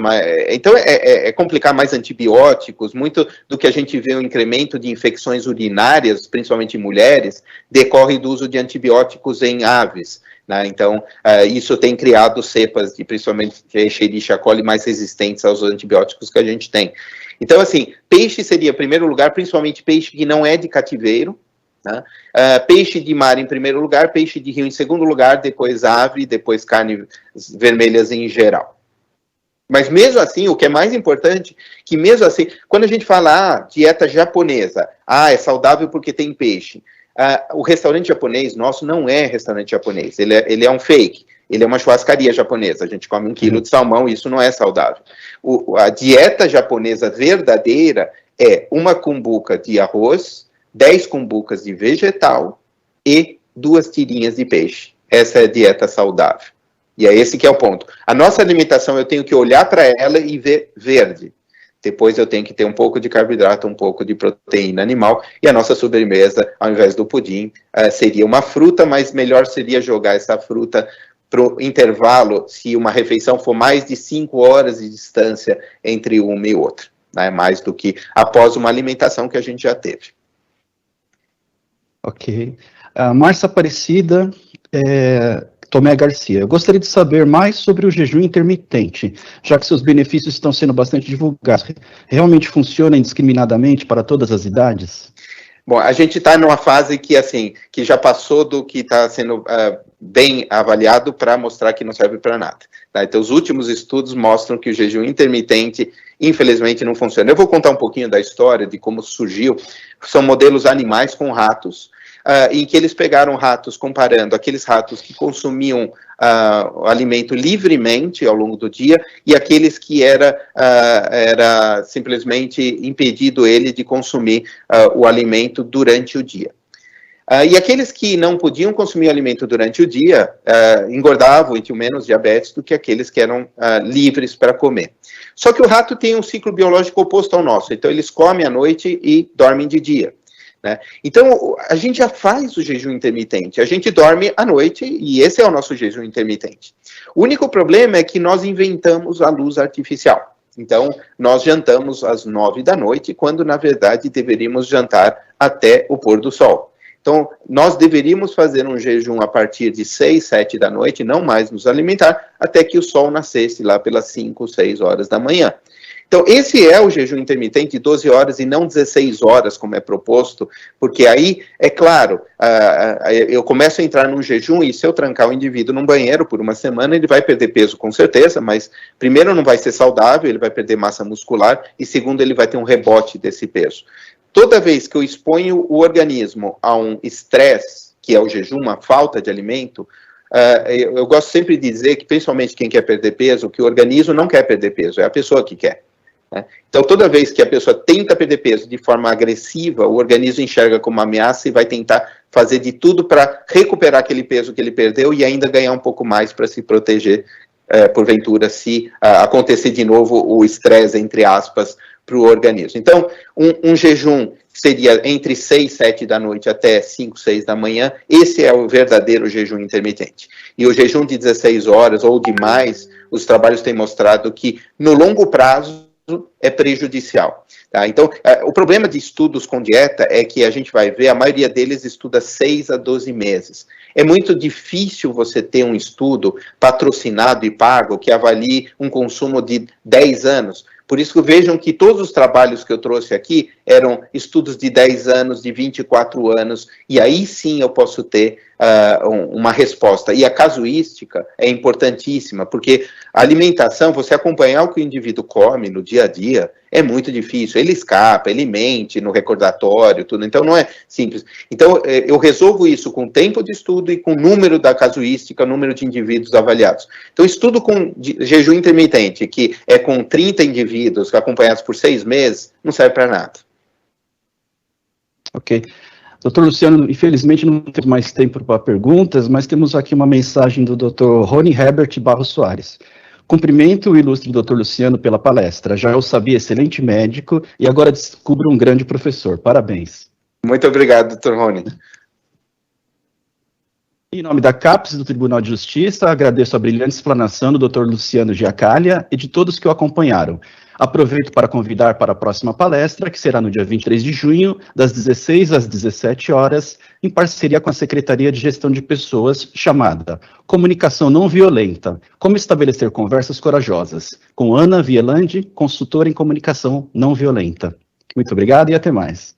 então é complicar, mais antibióticos. Muito do que a gente vê o incremento de infecções urinárias, principalmente em mulheres, decorre do uso de antibióticos em aves. Né? Então, isso tem criado cepas, principalmente Escherichia coli, mais resistentes aos antibióticos que a gente tem. Então, assim, peixe seria, em primeiro lugar, principalmente peixe que não é de cativeiro, né? Peixe de mar em primeiro lugar, peixe de rio em segundo lugar, depois ave, depois carnes vermelhas em geral. Mas mesmo assim, o que é mais importante, que mesmo assim, quando a gente fala, dieta japonesa, é saudável porque tem peixe. O restaurante japonês nosso não é restaurante japonês, ele é um fake, ele é uma churrascaria japonesa, a gente come 1 quilo de salmão e isso não é saudável. A dieta japonesa verdadeira é 1 cumbuca de arroz, 10 cumbucas de vegetal e 2 tirinhas de peixe. Essa é a dieta saudável. E é esse que é o ponto. A nossa alimentação, eu tenho que olhar para ela e ver verde. Depois eu tenho que ter um pouco de carboidrato, um pouco de proteína animal. E a nossa sobremesa, ao invés do pudim, seria uma fruta, mas melhor seria jogar essa fruta para o intervalo, se uma refeição for mais de 5 horas de distância entre uma e outra. Né? Mais do que após uma alimentação que a gente já teve. Ok. Márcia Aparecida, Tomé Garcia, eu gostaria de saber mais sobre o jejum intermitente, já que seus benefícios estão sendo bastante divulgados. Realmente funciona indiscriminadamente para todas as idades? Bom, a gente está numa fase que, assim, que já passou do que está sendo bem avaliado para mostrar que não serve para nada. Tá? Então, os últimos estudos mostram que o jejum intermitente, infelizmente, não funciona. Eu vou contar um pouquinho da história, de como surgiu. São modelos animais com ratos, em que eles pegaram ratos, comparando aqueles ratos que consumiam o alimento livremente ao longo do dia e aqueles que era simplesmente impedido ele de consumir o alimento durante o dia. E aqueles que não podiam consumir alimento durante o dia engordavam e tinham menos diabetes do que aqueles que eram livres para comer. Só que o rato tem um ciclo biológico oposto ao nosso, então eles comem à noite e dormem de dia. Né? Então, a gente já faz o jejum intermitente, a gente dorme à noite e esse é o nosso jejum intermitente. O único problema é que nós inventamos a luz artificial. Então, nós jantamos às 9 da noite, quando, na verdade, deveríamos jantar até o pôr do sol. Então, nós deveríamos fazer um jejum a partir de 6, 7 da noite, não mais nos alimentar, até que o sol nascesse lá pelas 5, 6 horas da manhã. Então, esse é o jejum intermitente de 12 horas e não 16 horas, como é proposto, porque aí, é claro, eu começo a entrar num jejum e se eu trancar o indivíduo num banheiro por uma semana, ele vai perder peso com certeza, mas primeiro não vai ser saudável, ele vai perder massa muscular e segundo, ele vai ter um rebote desse peso. Toda vez que eu exponho o organismo a um estresse, que é o jejum, uma falta de alimento, eu gosto sempre de dizer que, principalmente quem quer perder peso, que o organismo não quer perder peso, é a pessoa que quer. Né? Então, toda vez que a pessoa tenta perder peso de forma agressiva, o organismo enxerga como uma ameaça e vai tentar fazer de tudo para recuperar aquele peso que ele perdeu e ainda ganhar um pouco mais para se proteger, porventura, se acontecer de novo o estresse, entre aspas, para o organismo. Então, um jejum seria entre 6, 7 da noite até 5, 6 da manhã, esse é o verdadeiro jejum intermitente. E o jejum de 16 horas ou de mais, os trabalhos têm mostrado que no longo prazo é prejudicial. Tá? Então, o problema de estudos com dieta é que a gente vai ver, a maioria deles estuda 6 a 12 meses. É muito difícil você ter um estudo patrocinado e pago que avalie um consumo de 10 anos. Por isso, vejam que todos os trabalhos que eu trouxe aqui eram estudos de 10 anos, de 24 anos, e aí sim eu posso ter uma resposta. E a casuística é importantíssima, porque a alimentação, você acompanhar o que o indivíduo come no dia a dia, é muito difícil. Ele escapa, ele mente no recordatório, tudo. Então, não é simples. Então, eu resolvo isso com tempo de estudo e com número da casuística, número de indivíduos avaliados. Então, estudo com jejum intermitente, que é com 30 indivíduos acompanhados por 6 meses, não serve para nada. Ok. Doutor Luciano, infelizmente não temos mais tempo para perguntas, mas temos aqui uma mensagem do Dr. Rony Herbert Barros Soares. Cumprimento o ilustre Dr. Luciano pela palestra. Já eu sabia, excelente médico, e agora descubro um grande professor. Parabéns. Muito obrigado, Dr. Rony. Em nome da CAPES, do Tribunal de Justiça, agradeço a brilhante explanação do Dr. Luciano Giacalha e de todos que o acompanharam. Aproveito para convidar para a próxima palestra, que será no dia 23 de junho, das 16 às 17 horas, em parceria com a Secretaria de Gestão de Pessoas, chamada Comunicação Não Violenta, como estabelecer conversas corajosas, com Ana Vielandi, consultora em comunicação não violenta. Muito obrigado e até mais.